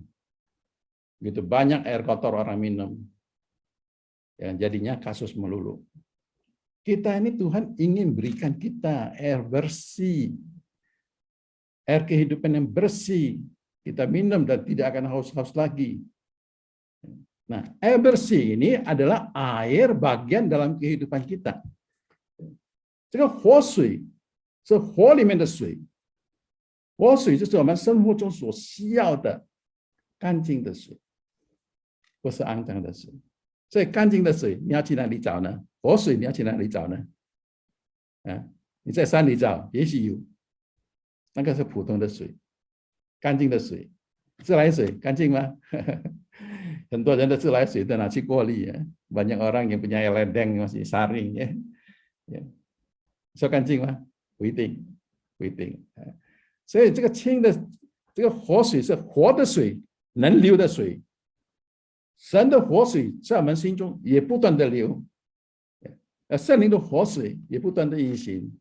Gitu banyak air kotor orang minum, ya jadinya kasus melulu. Kita ini Tuhan ingin berikan kita air bersih, air kehidupan yang bersih. Kita minum dan tidak akan haus-haus lagi. Nah, air bersih ini adalah air bagian dalam kehidupan kita. 这个活水是火里面的水，活水就是我们生活中所需要的干净的水，不是肮脏的水。所以干净的水你要去哪里找呢？活水你要去哪里找呢？你在山里找，也许有，那个是普通的水，干净的水，自来水干净吗？很多人的自来水都拿去过滤ya. Banyak orang yang punya air ledeng masih saring ya. So 干净吗？不一定，不一定。所以这个清的这个活水是活的水，能流的水。神的活水在我们心中也不断的流，圣灵的活水也不断的运行。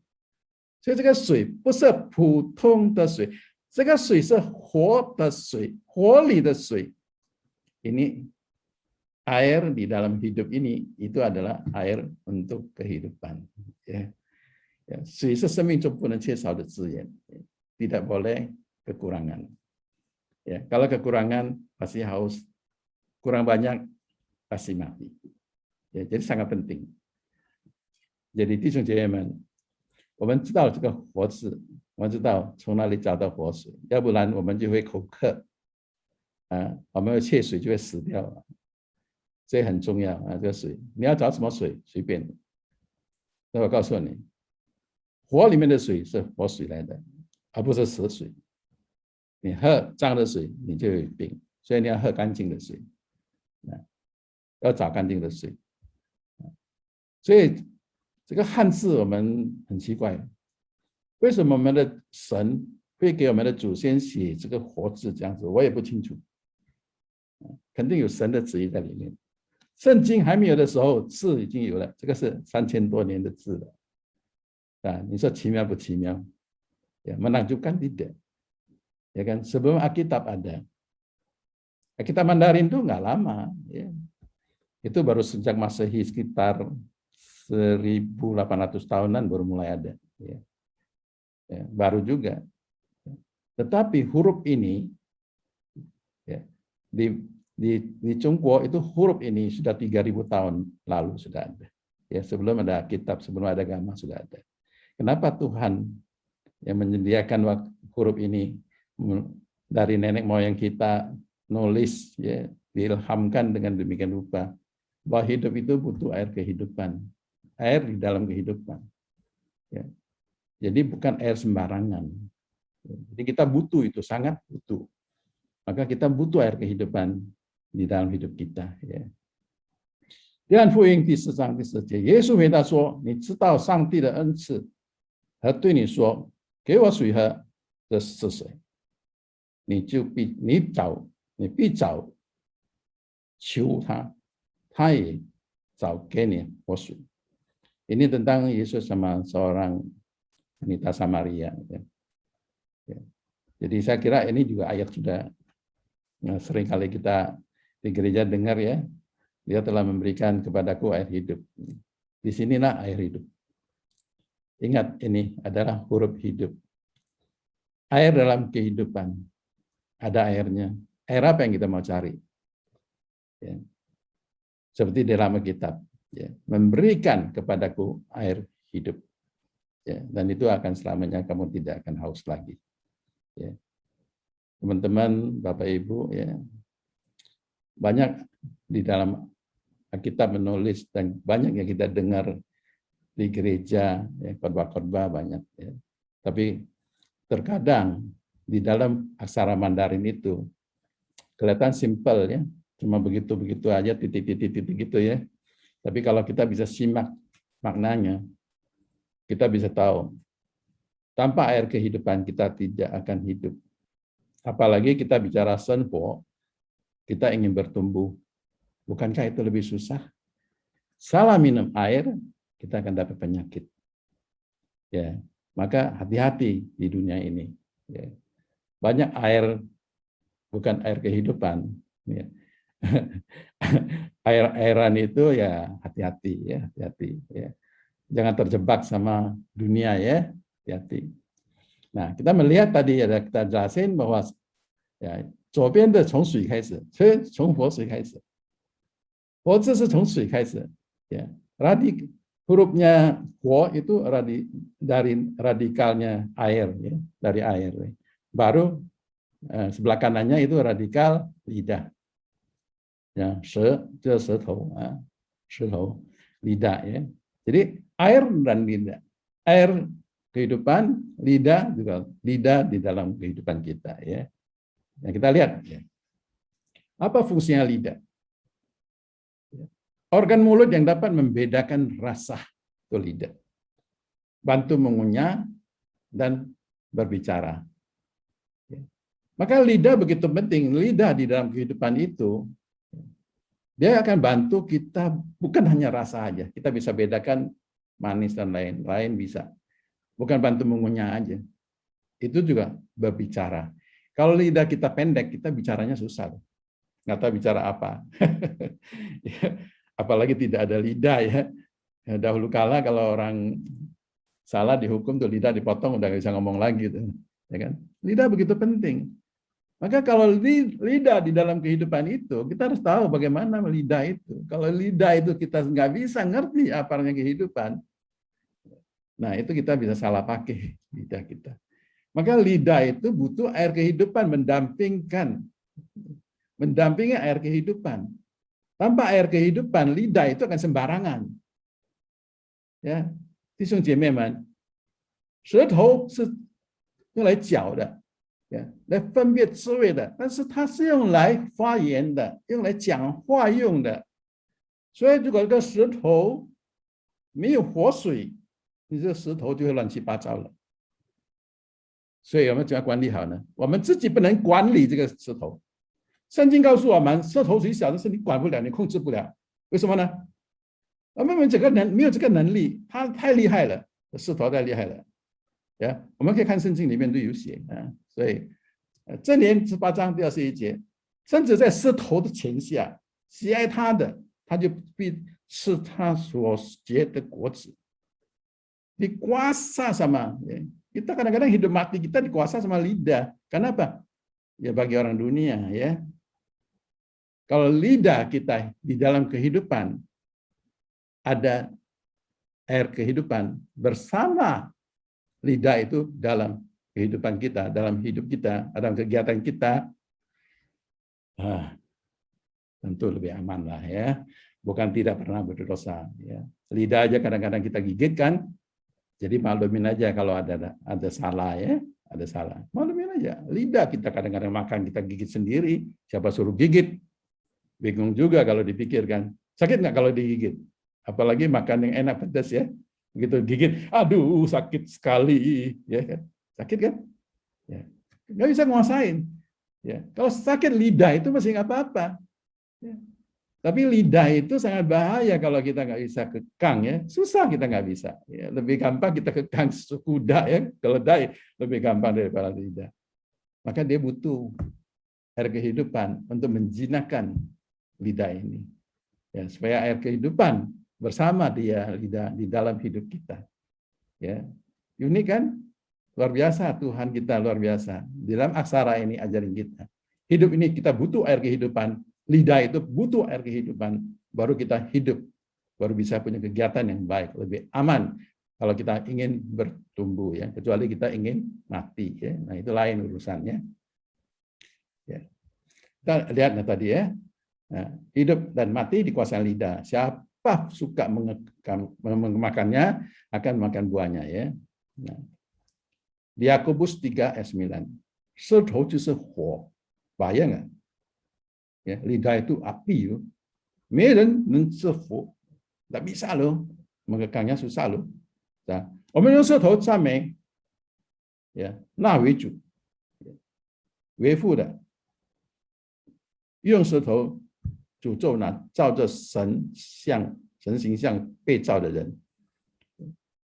所以这个水不是普通的水，这个水是活的水，活里的水。Ini air di dalam hidup ini itu adalah air untuk kehidupan. Ya, 水是生命中不能缺少的资源， tidak boleh kekurangan. Ya, kalau kekurangan pasti haus, kurang banyak pasti mati. Ya, jadi sangat penting. Jadi 弟兄姐妹们，我们知道这个活字，我们知道从哪里找到活水，要不然我们就会口渴。我们缺水就会死掉了，所以很重要啊！这个水，你要找什么水随便。那我告诉你，火里面的水是活水来的，而不是死水。你喝脏的水，你就有病，所以你要喝干净的水，要找干净的水。所以这个汉字我们很奇怪，为什么我们的神会给我们的祖先写这个活字这样子，我也不清楚，肯定有神的旨意在里面。圣经还没有的时候，字已经有了，这个是3000多年的字了，你说奇妙不奇妙？Ya, menakjubkan tidak, ya kan? Sebelum Alkitab ada, Alkitab Mandarin itu nggak lama, ya. Itu baru sejak Masehi sekitar 1800 tahunan baru mulai ada, ya. Ya, baru juga. Tetapi huruf ini, ya, di Cungkuo itu huruf ini sudah 3000 tahun lalu sudah ada. Ya, sebelum ada kitab, sebelum ada agama sudah ada. Kenapa Tuhan yang menyediakan huruf ini dari nenek moyang kita nulis, ya, diilhamkan dengan demikian rupa bahwa hidup itu butuh air kehidupan, air di dalam kehidupan. Ya. Jadi bukan air sembarangan. Jadi kita butuh itu, sangat butuh. Maka kita butuh air kehidupan di dalam hidup kita. Ya. 约翰福音第4章第10节，耶稣回答说：“你知道上帝的恩赐，和对你说，给我水喝的是谁？你必早求他，他也早给你活水。” Ini tentang Yesus sama seorang wanita Samaria. Ya. Ya. Jadi saya kira ini juga ayat sudah sering kali kita di gereja dengar, ya. Dia telah memberikan kepadaku air hidup. Di sinilah air hidup. Ingat, ini adalah huruf hidup. Air dalam kehidupan. Ada airnya. Air apa yang kita mau cari? Ya. Seperti di dalam kitab. Ya. Memberikan kepadaku air hidup. Ya. Dan itu akan selamanya kamu tidak akan haus lagi. Ya. Teman-teman, Bapak Ibu, ya, banyak di dalam Alkitab menulis dan banyak yang kita dengar di gereja, ya, khotbah-khotbah banyak. Ya. Tapi terkadang di dalam aksara Mandarin itu kelihatan simpel, ya, cuma begitu-begitu aja, titik-titik gitu, ya. Tapi kalau kita bisa simak maknanya, kita bisa tahu tanpa air kehidupan kita tidak akan hidup. Apalagi kita bicara senpo, kita ingin bertumbuh. Bukankah itu lebih susah? Salah minum air, kita akan dapat penyakit. Ya, maka hati-hati di dunia ini. Ya. Banyak air, bukan air kehidupan. Ya. Air-airan itu ya hati-hati, ya, hati-hati. Ya. Jangan terjebak sama dunia, ya, hati-hati. Nah, kita melihat tadi ada kita jelasin bahwa ya, 左边的从水开始，从活水开始。活字是从水开始，ya. Hurufnya 活 itu dari radikalnya air, ya, dari air. Baru sebelah kanannya itu radikal lidah. Ya, 舌 itu 舌头, 舌头, lidah, ya. Jadi air dan lidah. Air kehidupan, lidah juga lidah di dalam kehidupan kita, ya. Nah, kita lihat, ya. Apa fungsinya lidah? Organ mulut yang dapat membedakan rasa, itu lidah. Bantu mengunyah dan berbicara. Maka lidah begitu penting. Lidah di dalam kehidupan itu, dia akan bantu kita bukan hanya rasa aja. Kita bisa bedakan manis dan lain-lain bisa. Bukan bantu mengunyah aja. Itu juga berbicara. Kalau lidah kita pendek, kita bicaranya susah. Nggak tahu bicara apa. Apalagi tidak ada lidah, ya. Dahulu kala kalau orang salah dihukum tuh lidah dipotong udah nggak bisa ngomong lagi tuh, ya kan? Lidah begitu penting. Maka kalau lidah di dalam kehidupan itu kita harus tahu bagaimana lidah itu. Kalau lidah itu kita nggak bisa ngerti apa artinya kehidupan, nah itu kita bisa salah pakai lidah kita. Maka lidah itu butuh air kehidupan mendampingi air kehidupan. Tanpa air kehidupan, lidah itu akan sembarangan. Ya, 弟兄姐妹们，舌头是用来嚼的，来分辨滋味的，但是它是用来发言的，用来讲话用的。所以，如果这个舌头没有活水，你这个舌头就会乱七八糟了。所以我们怎么管理好呢？我们自己不能管理这个舌头。圣经告诉我们，舌头最小的事你管不了，你控制不了。为什么呢？我们没有这个能力，他太厉害了，舌头太厉害了。我们可以看圣经里面都有写啊。所以箴言18章第21节，甚至在舌头的前下，喜爱他的，他就必吃他所结的果子。Di kuasa sama, kita kadang-kadang hidup mati kita dikuasa sama lidah. Kenapa? Ya bagi orang dunia ya. Kalau lidah kita di dalam kehidupan ada air kehidupan bersama lidah itu dalam kehidupan kita, dalam hidup kita, dalam kegiatan kita, tentu lebih aman lah ya. Bukan tidak pernah berdosa. Ya. Lidah aja kadang-kadang kita gigitkan. Jadi maklumin aja kalau ada salah ya, ada salah. Maklumin aja. Lidah kita kadang-kadang makan kita gigit sendiri. Siapa suruh gigit? Bingung juga kalau dipikirkan. Sakit nggak kalau digigit? Apalagi makan yang enak pedas ya. Begitu gigit, aduh sakit sekali, ya kan? Sakit kan? Ya. Nggak bisa nguasain. Ya. Kalau sakit lidah itu masih nggak apa-apa. Ya. Tapi lidah itu sangat bahaya kalau kita nggak bisa kekang ya, susah kita nggak bisa. Ya, lebih gampang kita kekang kuda ya, keledai lebih gampang daripada lidah. Maka dia butuh air kehidupan untuk menjinakkan lidah ini, ya, supaya air kehidupan bersama dia lidah di dalam hidup kita. Ya, unik kan? Luar biasa Tuhan kita luar biasa. Di dalam aksara ini ajarin kita. Hidup ini kita butuh air kehidupan. Lidah itu butuh air kehidupan, baru kita hidup, baru bisa punya kegiatan yang baik, lebih aman kalau kita ingin bertumbuh ya, kecuali kita ingin mati ya. Nah, itu lain urusannya. Ya. Kita lihat tadi ya. Nah, hidup dan mati dikuasai lidah. Siapa suka memakannya akan makan buahnya ya. Nah. Di Yakobus 3 ayat 9. 舌头就是火, bahaya nggak? Ya, lidah itu api, Meren mencefu, tak bisa loh, mengekangnya susah loh. Nah, 我们用舌头赞美，那为主，为父的，用舌头诅咒那照着神形象被造的人。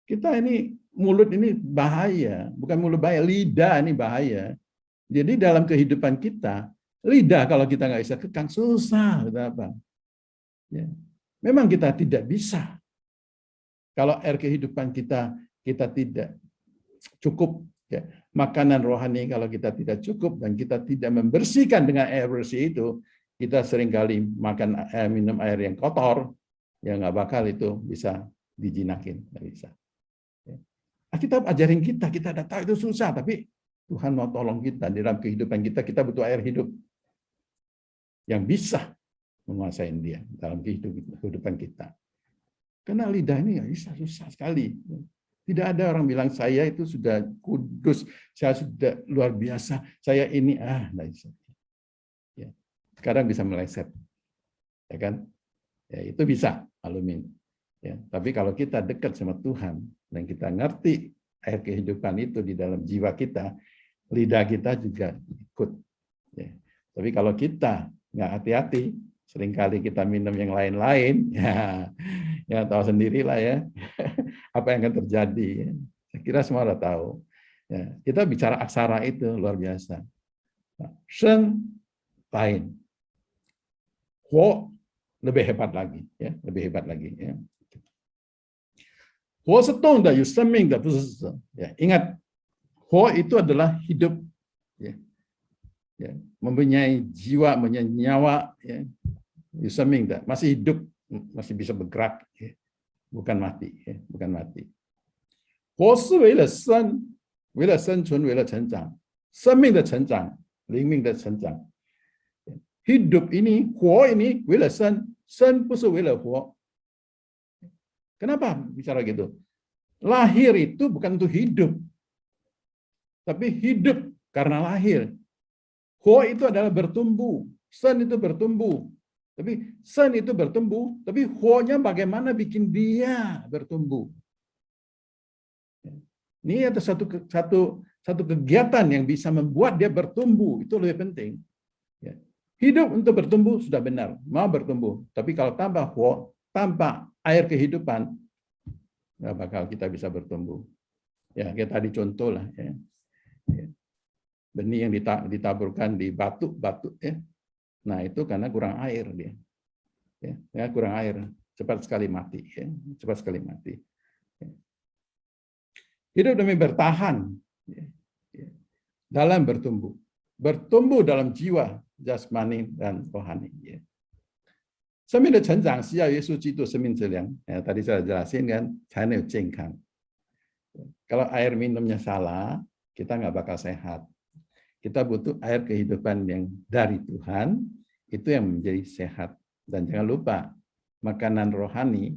Kita ini mulut ini bahaya, bukan mulut bahaya, lidah ini bahaya. Jadi dalam kehidupan kita lidah kalau kita nggak bisa kekang susah, apa? Ya. Memang kita tidak bisa. Kalau air kehidupan kita tidak cukup, ya. Makanan rohani kalau kita tidak cukup dan kita tidak membersihkan dengan air bersih itu, kita seringkali minum air yang kotor, ya nggak bakal itu bisa dijinakin, nggak bisa. Ya. Kita ajarin kita udah tahu itu susah, tapi Tuhan mau tolong kita dalam kehidupan kita butuh air hidup yang bisa menguasai dia dalam kehidupan kita. Karena lidah ini nggak bisa, susah sekali. Tidak ada orang bilang saya itu sudah kudus, saya sudah luar biasa, saya ini nggak bisa. Ya. Sekarang bisa meleset, ya kan? Ya, itu bisa maklumin. Ya. Tapi kalau kita dekat sama Tuhan dan kita ngerti air kehidupan itu di dalam jiwa kita, lidah kita juga ikut. Ya. Tapi kalau kita nggak hati-hati, seringkali kita minum yang lain-lain, ya tahu sendirilah ya, apa yang akan terjadi. Ya. Saya kira semua udah tahu. Ya, kita bicara aksara itu luar biasa. Sheng lain, Huo lebih hebat lagi, ya, lebih hebat lagi. Ya. Huo是动的，有生命的，不是死。Ya, ingat, Huo itu adalah hidup. Ya. Ya, mempunyai jiwa, mempunyai nyawa, ya, masih hidup, masih bisa bergerak, ya, bukan mati, ya, bukan mati. 活是为了生，为了生存，为了成长，生命的成长，灵命的成长。Hidup ini, 活 ini 为了生，生不是为了活。Kenapa bicara gitu? Lahir itu bukan untuk hidup, tapi hidup karena lahir. Huo itu adalah bertumbuh, sen itu bertumbuh. Tapi sen itu bertumbuh, tapi huo-nya bagaimana bikin dia bertumbuh. Ini ada satu satu kegiatan yang bisa membuat dia bertumbuh, itu lebih penting. Ya. Hidup untuk bertumbuh sudah benar, mau bertumbuh. Tapi kalau tanpa air kehidupan, nggak bakal kita bisa bertumbuh. Ya, kayak tadi contoh lah. Ya. Benih yang ditaburkan di batu, ya. Nah itu karena kurang air dia. Ya, kurang air, cepat sekali mati. Ya. Cepat sekali mati. Ya. Hidup demi bertahan dalam bertumbuh dalam jiwa, jasmani dan rohani. 生命的成长需要耶稣基督生命质量. Tadi saya jelasin kan, 才能有健康. Kalau air minumnya salah, kita nggak bakal sehat. Kita butuh air kehidupan yang dari Tuhan, itu yang menjadi sehat. Dan jangan lupa, makanan rohani,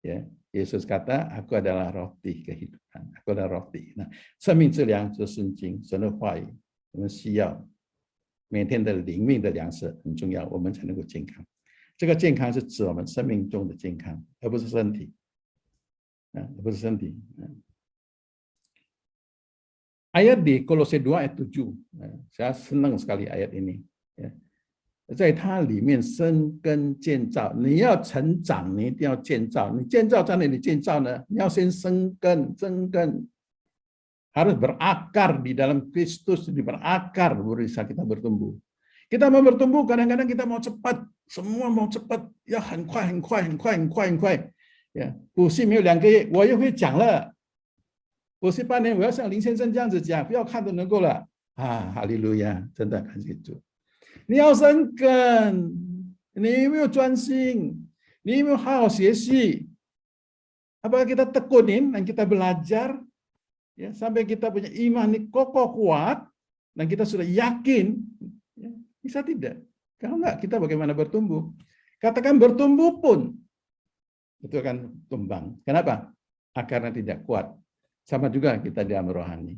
ya, Yesus kata, aku adalah roti kehidupan. Aku adalah roti. Nah, 生命质量就是圣经，神的话语，我们需要每天的灵命的粮食很重要，我们才能够健康。这个健康是指我们生命中的健康，而不是身体，不是身体。Ayat di Kolose 2 ayat 7, saya senang sekali ayat ini. 在它里面生根建造，你要成长，你一定要建造。你建造在哪里建造呢？你要先生根，增根， harus berakar di dalam Kristus, berakar baru bisa kita bertumbuh. Kita mau bertumbuh, kadang-kadang kita mau cepat, semua mau cepat, ya 很快很快很快很快很快，呀，补习没有2个月，我又会讲了，补习半年，我要像林先生这样子讲，不要看都能够了啊，哈利路亚，真的感谢主。 你要生根，你有没有专心？你有没有好好学习？ Apakah kita tekunin dan kita belajar, ya, sampai kita punya iman ini kokoh kuat dan kita sudah yakin, ya, bisa tidak? Kalau enggak, kita bagaimana bertumbuh? Katakan bertumbuh pun itu akan tumbang. Kenapa? Akarnya tidak kuat. Sama juga kita di dalam rohani.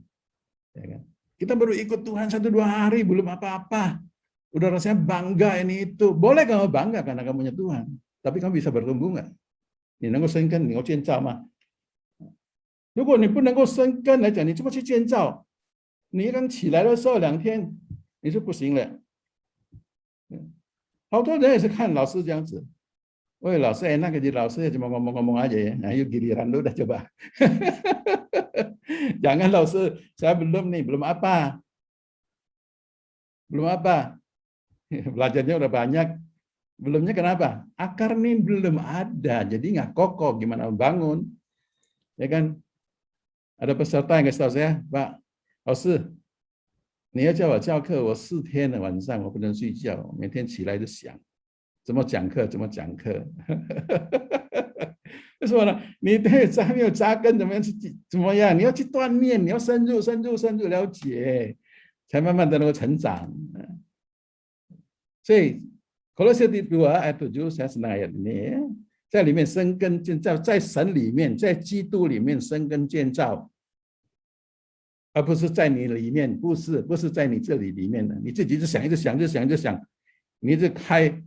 Ya kan? Kita baru ikut Tuhan 1-2 hari belum apa-apa. Udah rasanya bangga ini itu. Boleh kamu bangga karena kamu punya Tuhan. Tapi kamu bisa bertumbuh nggak? 你能够生根，你能够建造吗？如果你不能够生根来讲，你怎么去建造？你刚起来的时候2天，你就不行了。好多人也是看老师这样子，喂，老师enak jadi老师cuma ngomong-ngomong aja ya. Nah, yuk giliran lu udah coba. Jangan langsung, saya belum nih, belum apa. Belum apa. Belajarnya udah banyak. Belumnya kenapa? Akar nih belum ada, jadi nggak kokoh, gimana membangun. Ya kan? Ada peserta yang kasih tahu saya, Pak, 老师，你要叫我教课，我4天的晚上我不能睡觉，每天起来就想，怎么讲课，怎么讲课。为什么呢？你还没有扎根，怎么样？你要去锻炼，你要深入了解，才慢慢的能够成长。所以 Kolose 2 ayat 7 saya senang ayat ini, 在里面生根建造，在神里面，在基督里面生根建造，而不是在你里面，不是在你这里面的，你自己一直想，你一直开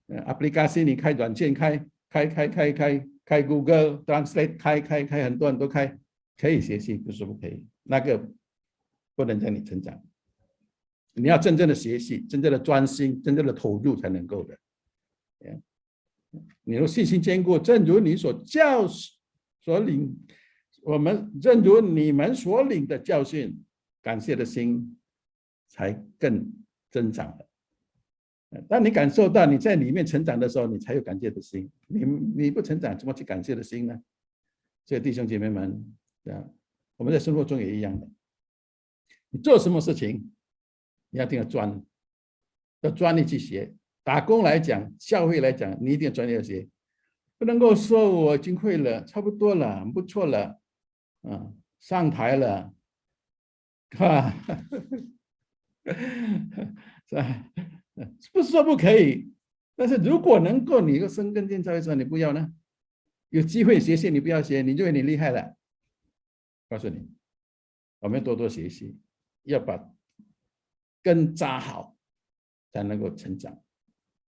aplikasi， 你开软件，开 Google Translate， 开很多人都开，可以学习，不是不可以，那个不能让你成长。 你要真正的学习，真正的专心，真正的投入才能够的。你若信心坚固，正如你所领，我们正如你们所领的教训，感谢的心才更增长了。当你感受到你在里面成长的时候，你才有感谢的心。你不成长，怎么去感谢的心呢？所以弟兄姐妹们，我们在生活中也一样的。你做什么事情？ 你一定要专力去学。打工来讲，教会来讲，你一定要专业学，不能够说我已经会了，差不多了，很不错了，上台了，是吧？不是说不可以，但是如果能够你一个生根建造的时候，你不要呢？有机会学习你不要学，你认为你厉害了？告诉你，我们要多多学习，要把 根扎好，才能够成长。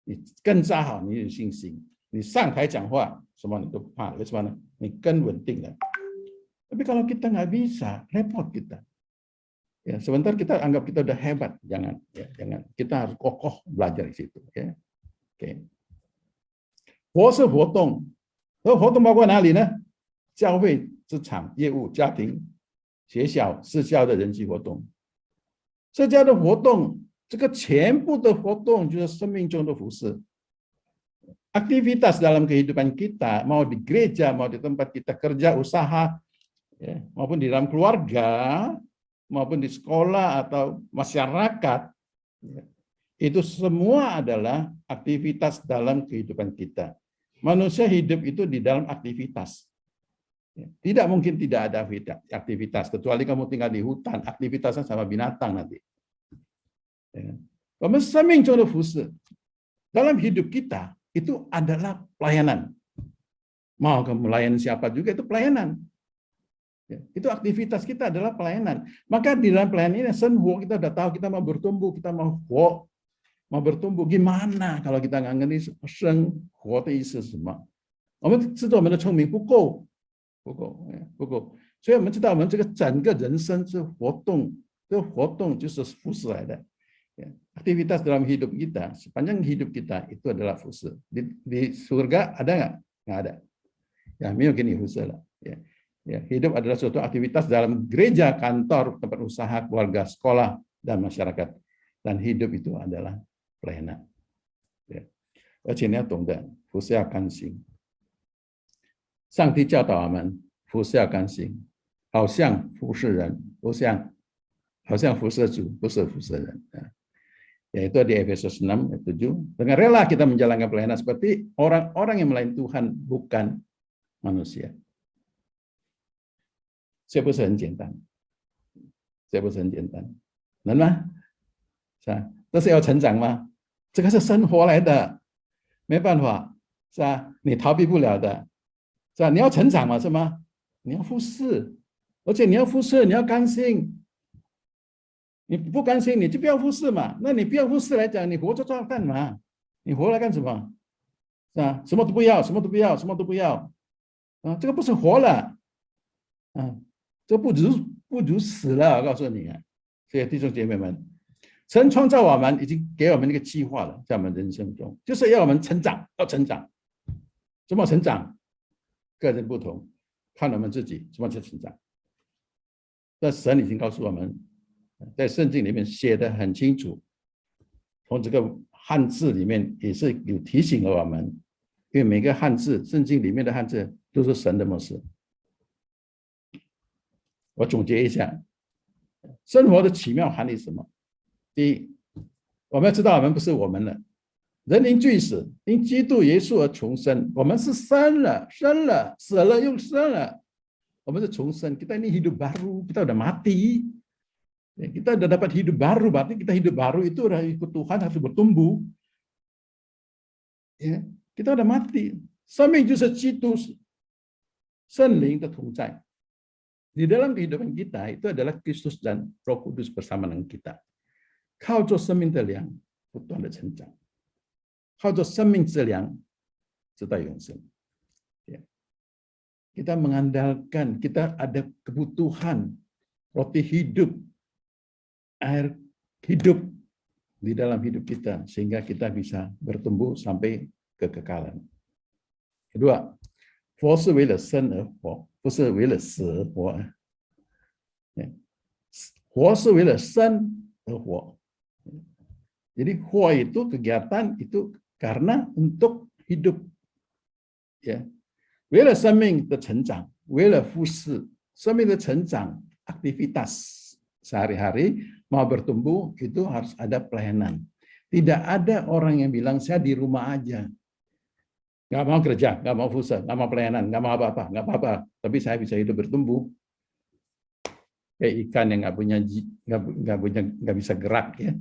你根扎好，你有信心。你上台讲话，什么你都不怕，为什么呢？你根稳定了。Tapi kalau kita nggak bisa, repot kita. Ya, sebentar kita anggap kita udah hebat, jangan, ya, jangan. Kita harus kokoh belajar di situ. Ya. Oke. 活是活动，而活动包括哪里呢？教会、职场、业务、家庭、学校、社交的人际活动。社交的活动，这个全部的活动就是生命中的服事。Aktivitas dalam kehidupan kita, mau di gereja, mau di tempat kita kerja, usaha, ya, maupun di dalam keluarga, maupun di sekolah atau masyarakat, ya, itu semua adalah aktivitas dalam kehidupan kita. Manusia hidup itu di dalam aktivitas. Tidak mungkin tidak ada aktivitas, kecuali kamu tinggal di hutan, aktivitasnya sama binatang nanti. Dalam hidup kita, itu adalah pelayanan. Mau kamu melayani siapa juga, itu pelayanan. Itu aktivitas kita adalah pelayanan. Maka di dalam pelayanan ini, kita udah tahu kita mau bertumbuh, kita mau bertumbuh. Gimana kalau kita nggak ngerti seng huo的意思是什么？我们知道我们的聪明不够。所以我们知道我们这个整个人生是活动，这个活动就是服事来的。Aktivitas dalam hidup kita, sepanjang hidup kita itu adalah fusa. Di surga ada nggak? Nggak ada. Ya, mungkin fusa lah. Ya, hidup adalah suatu aktivitas dalam gereja, kantor, tempat usaha, keluarga, sekolah, dan masyarakat. Dan hidup itu adalah pelayanan. Ya. 而且你要懂得服事要甘心。上帝教导我们服事要甘心，好像服事人，好像服事主，不是服事人。Yaitu di Efesus 6 ayat 7, dengan rela kita menjalankan pelayanan seperti orang-orang yang melayani Tuhan, bukan manusia. 这不是很简单，这不是很简单，能吗？是吧？这是要成长吗？这个是生活来的，没办法，是吧？你逃避不了的，是吧？你要成长嘛，是吗？你要服侍，而且你要服侍，你要甘心。你不甘心，你就不要服侍嘛。那你不要服侍来讲，你活着干嘛？你活来干什么？是吧？什么都不要，什么都不要，什么都不要。啊，这个不是活了，啊，这不如死了。我告诉你啊，所以弟兄姐妹们，神创造我们已经给我们一个计划了，在我们人生中，就是要我们成长，要成长。怎么成长？个人不同，看我们自己怎么去成长。但神已经告诉我们。在圣经里面写得很清楚，从这个汉字里面也是有提醒了我们，因为每个汉字，圣经里面的汉字都是神的模式。我总结一下，生活的奇妙含义是什么？第一，我们要知道我们不是我们了，人因罪死，因基督耶稣而重生，我们是生了，死了又生了，我们是重生，kita ini hidup baru, kita udah mati. Kita sudah dapat hidup baru, berarti kita hidup baru itu udah ikut Tuhan, harus bertumbuh. Ya, kita udah mati. 生命就是基督圣灵的同在。Di dalam kehidupan kita itu adalah Kristus dan Roh Kudus bersama dengan kita. 靠着生命的粮不断的成长，靠着生命之粮直到永生。Ya. Kita mengandalkan, kita ada kebutuhan roti hidup, air hidup di dalam hidup kita sehingga kita bisa bertumbuh sampai kekekalan. Kedua, 活是为了生而活，不是为了死而活。活是为了生而活。Jadi 活 itu kegiatan itu karena untuk hidup. Ya. 为了生命的成长，为了服侍生命的成长 aktivitas sehari-hari mau bertumbuh itu harus ada pelayanan. Tidak ada orang yang bilang saya di rumah aja, nggak mau kerja, nggak mau fusa, nggak mau pelayanan, nggak mau apa-apa, nggak apa-apa. Tapi saya bisa hidup bertumbuh. Kayak ikan yang nggak bisa gerak ya.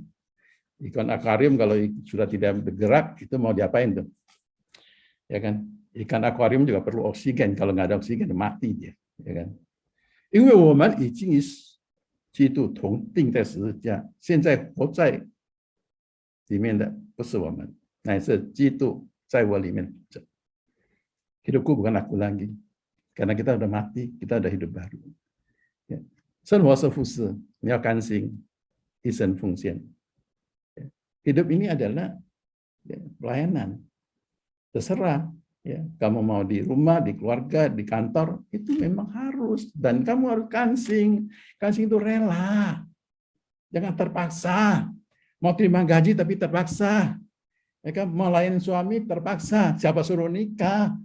Ikan akuarium kalau sudah tidak bergerak itu mau diapain tuh? Ya kan? Ikan akuarium juga perlu oksigen. Kalau nggak ada oksigen mati dia. Ya kan? 因为我们已经与基督同定在十字架，现在活在里面的不是我们，乃是基督在我里面。Hidupku bukan aku lagi, karena kita udah mati, kita udah hidup baru. Ya. 生活是服侍，你要甘心一生奉献。Hidup ini adalah pelayanan. Terserah, ya. Kamu mau di rumah, di keluarga, di kantor, itu memang harus. Dan kamu harus kansing. Kansing itu rela. Jangan terpaksa. Mau terima gaji tapi terpaksa. Ya kan? Mau layanin suami terpaksa. Siapa suruh nikah?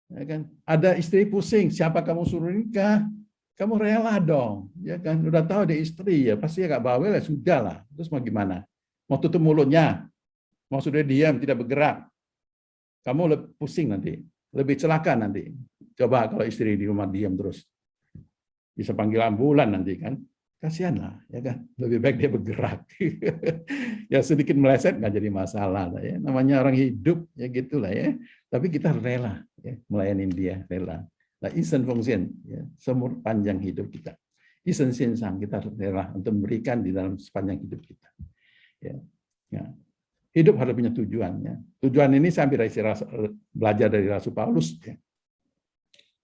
Ya kan? Ada istri pusing. Siapa kamu suruh nikah? Kamu rela dong. Ya kan? Udah tahu dia istri, ya pasti agak bawel, ya sudah lah. Terus mau gimana? Mau tutup mulutnya? Mau sudah diam, tidak bergerak? Kamu lebih pusing nanti. Lebih celaka nanti. Coba kalau istri di rumah diam terus. Bisa panggil ambulan nanti kan. Kasihan lah, ya kan. Lebih baik dia bergerak. Ya sedikit meleset nggak jadi masalah lah ya. Namanya orang hidup ya gitulah ya. Tapi kita rela ya, melayani dia, rela. Nah, isen fungsian ya, seumur panjang hidup kita. Isen sinsang, kita rela untuk memberikan di dalam sepanjang hidup kita. Ya. Ya. Hidup harus punya tujuan. Ya. Tujuan ini saya belajar dari Rasul Paulus.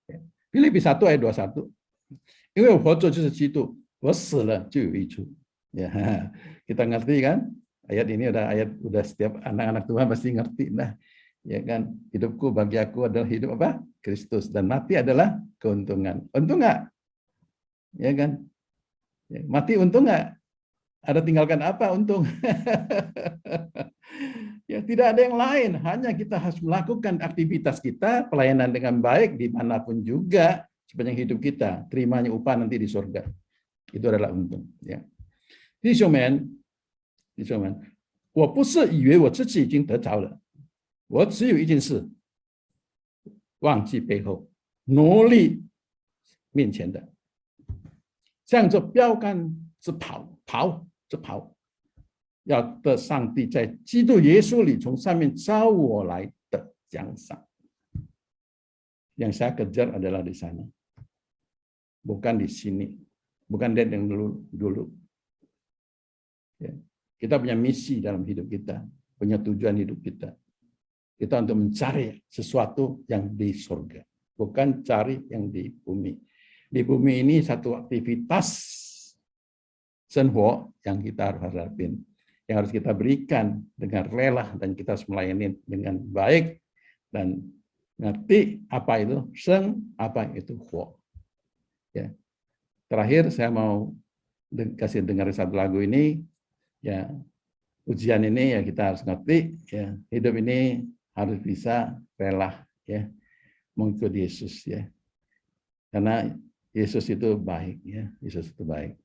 Ya. Filipi 1 ayat 21. 因为我活着就是基督，我死了就有益处。Ya, kita ngerti kan? Ayat ini udah setiap anak-anak Tuhan pasti ngerti. Nah, ya kan? Hidupku bagi aku adalah hidup apa? Kristus, dan mati adalah keuntungan. Untung nggak? Ya kan? Ya, mati untung nggak? Ada tinggalkan apa untung? Ya, tidak ada yang lain. Hanya kita harus melakukan aktivitas kita, pelayanan dengan baik dimanapun juga sepanjang hidup kita. Terimanya upah nanti di surga. Itu adalah untung. Ya. 弟兄们，我不是以为我自己已经得着了，我只有一件事，忘记背后，努力面前的，向着标杆直跑，要得上帝在基督耶稣里从上面招我来的奖赏。Yang saya kejar adalah di sana, bukan di sini, bukan dari yang dulu. Ya. Kita punya misi dalam hidup kita, punya tujuan hidup kita. Kita untuk mencari sesuatu yang di surga, bukan cari yang di bumi. Di bumi ini satu aktivitas senhuo yang kita harus hadapin, yang harus kita berikan dengan rela, dan kita harus melayani dengan baik dan ngerti apa itu seng, apa itu huo. Ya. Terakhir saya mau kasih dengar satu lagu ini. Ya, ujian ini ya kita harus ngerti ya, hidup ini harus bisa rela ya mengikuti Yesus ya. Karena Yesus itu baik ya, Yesus itu baik.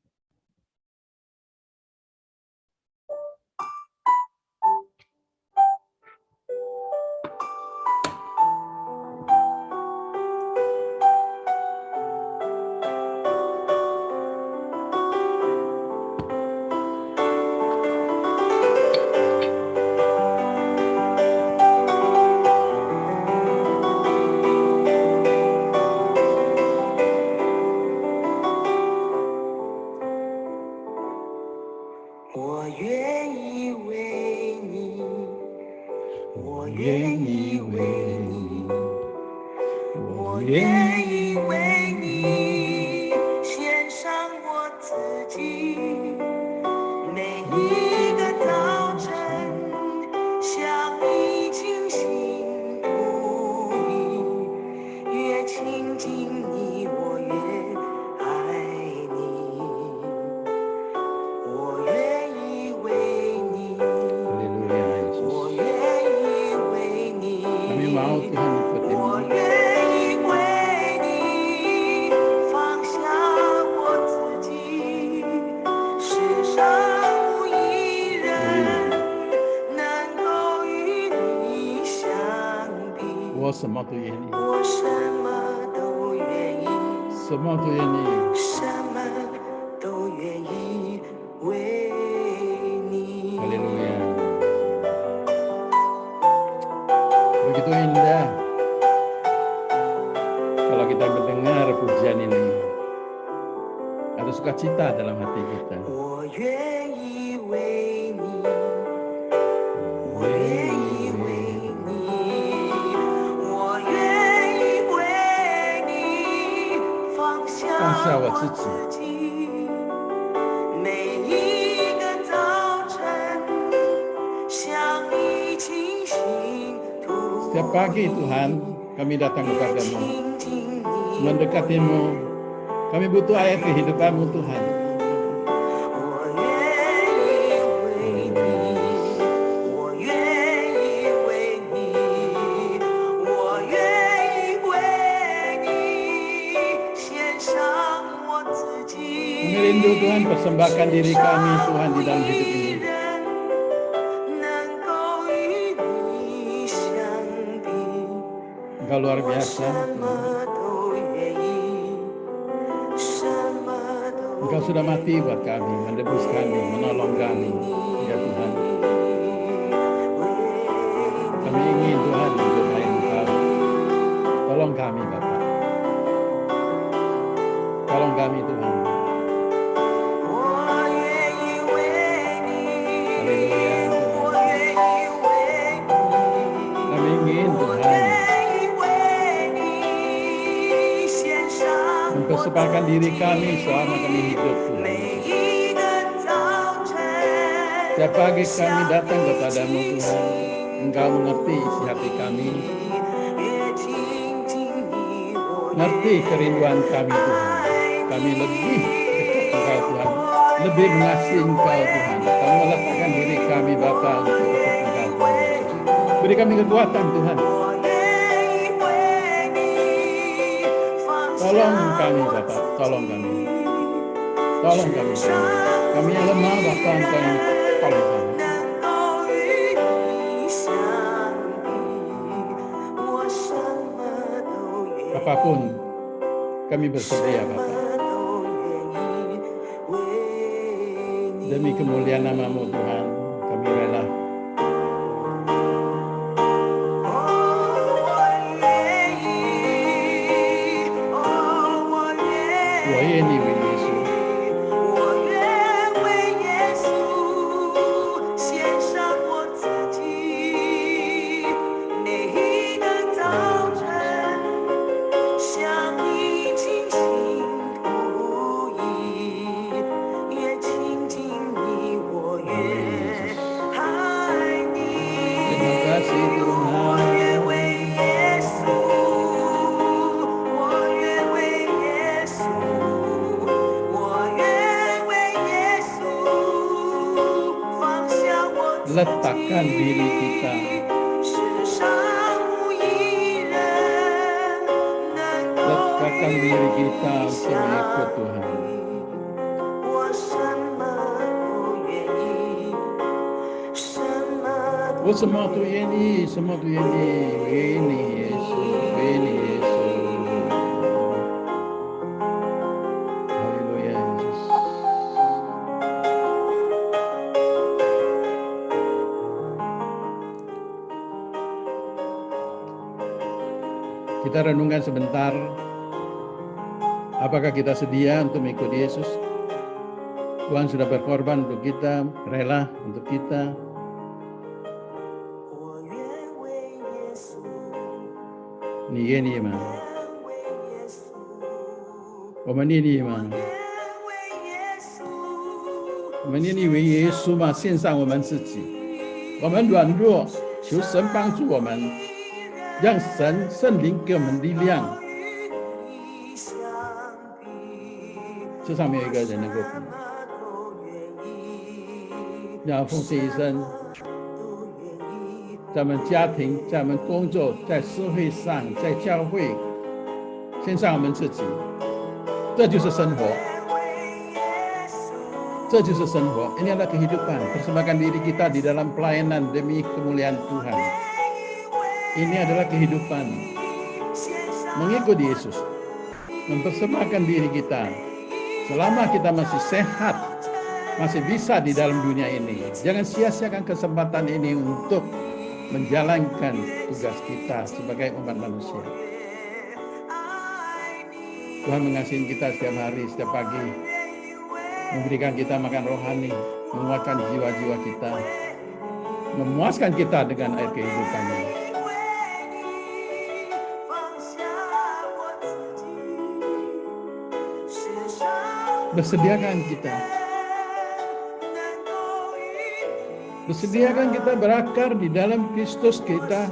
我什么都愿意，我什么都愿意，什么都愿意，什么都愿意为你。哈利路亚。Begitu indah kalau kita mendengar pujian ini, ada sukacita dalam hati kita. 我愿意为你，我愿意为你，我愿意为你放下我自己， pagi Tuhan, kami datang kepadamu, mendekatimu. Kami butuh air kehidupanmu Tuhan. Kami rindu Tuhan, persembahkan diri kami Tuhan di dalam hidup ini. Engkau luar biasa. Engkau sudah mati buat kami, menebus kami, menolong kami. Ya Tuhan. Kami ingin Tuhan untuk lain Engkau. Tolong kami Bapa. Tolong kami Tuhan. Haleluya. Kami ingin Tuhan mempersembahkan diri kami selama kami hidup Tuhan. Setiap pagi kami datang kepadamu Tuhan. Engkau mengerti isi hati kami. Ngerti kerinduan kami Tuhan. Kami lebih dekat Engkau Tuhan. Lebih mengasihi Engkau Tuhan. Kami meletakkan diri kami Bapa untuk dekat Engkau Tuhan. Beri kami kekuatan Tuhan. Tolong kami Bapa, tolong kami. Tolong kami Tuhan. Kami yang lemah Bapa, Engkau yang tolong kami. Apapun kami bersedia Bapa. Demi kemuliaan nama-Mu Tuhan, kami rela. Letakkan diri kita. Letakkan diri kita untuk mengikut Tuhan. Oh semua tu ini, semua tu ini Yesus, ini Yesus. Haleluya Yesus. Kita renungkan sebentar, apakah kita sedia untuk mengikut Yesus? Tuhan sudah berkorban untuk kita, rela untuk kita. Ni ma. Omani ni ma. 我们愿意为耶稣嘛献上我们自己，我们软弱，求神帮助我们，让神圣灵给我们力量。世上没有一个人能够比，要奉献一生，在我们家庭，在我们工作，在社会上，在教会，献上我们自己，这就是生活。 这就是生活. Ini adalah kehidupan. Persembahkan diri kita di dalam pelayanan demi kemuliaan Tuhan. Ini adalah kehidupan. Mengikut Yesus. Mempersembahkan diri kita. Selama kita masih sehat, masih bisa di dalam dunia ini. Jangan sia-siakan kesempatan ini untuk menjalankan tugas kita sebagai umat manusia. Tuhan mengasihi kita setiap hari, setiap pagi. Memberikan kita makan rohani, menguatkan jiwa-jiwa kita, memuaskan kita dengan air kehidupannya. Bersediakan kita berakar di dalam Kristus kita,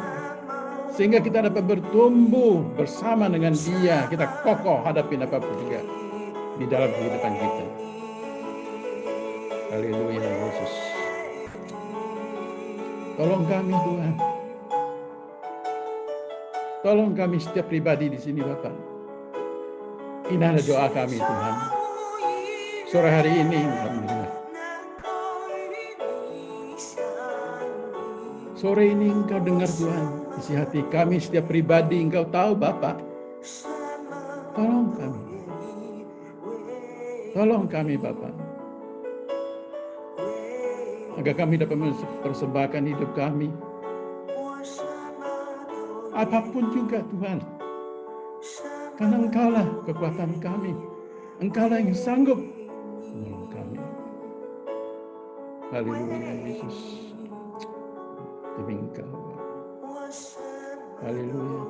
Sehingga kita dapat bertumbuh bersama dengan Dia. Kita kokoh hadapin apapun juga di dalam kehidupan kita. Haleluya Yesus. Tolong kami Tuhan. Tolong kami setiap pribadi di sini Bapak. Ini adalah doa kami Tuhan. Sore hari ini kami dengar. Sore ini Engkau dengar Tuhan. Isi hati kami setiap pribadi Engkau tahu Bapak. Tolong kami. Tolong kami Bapak. Agar kami dapat mempersembahkan hidup kami. Apapun juga Tuhan. Karena Engkaulah kekuatan kami. Engkaulah yang sanggup menolong kami. Haleluya Yesus. Demi Engkau. Haleluya.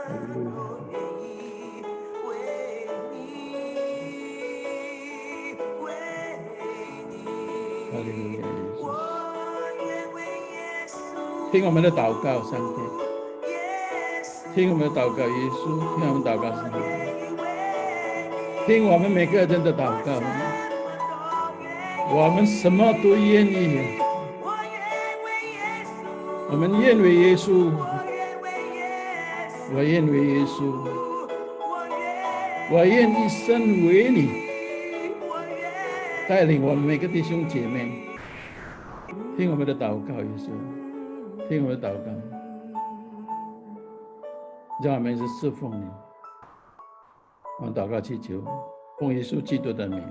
Haleluya. Haleluya Yesus. 听我们的祷告，上帝，听我们的祷告，耶稣，听我们祷告，上帝，听我们每个人的祷告，我们什么都愿意，我们愿为耶稣，我愿为耶稣，我愿一生为你，带领我们每个弟兄姐妹，听我们的祷告，耶稣。 听我的祷告，让我们是侍奉你。我们祷告祈求，奉耶稣基督的名，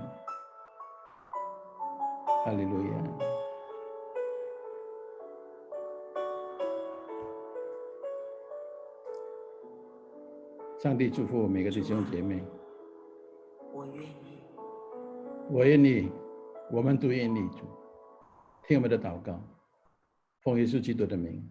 哈利路亚。上帝祝福我每个弟兄姐妹。我愿意，我愿意，我们都愿意主。听我们的祷告。 奉耶稣基督的名。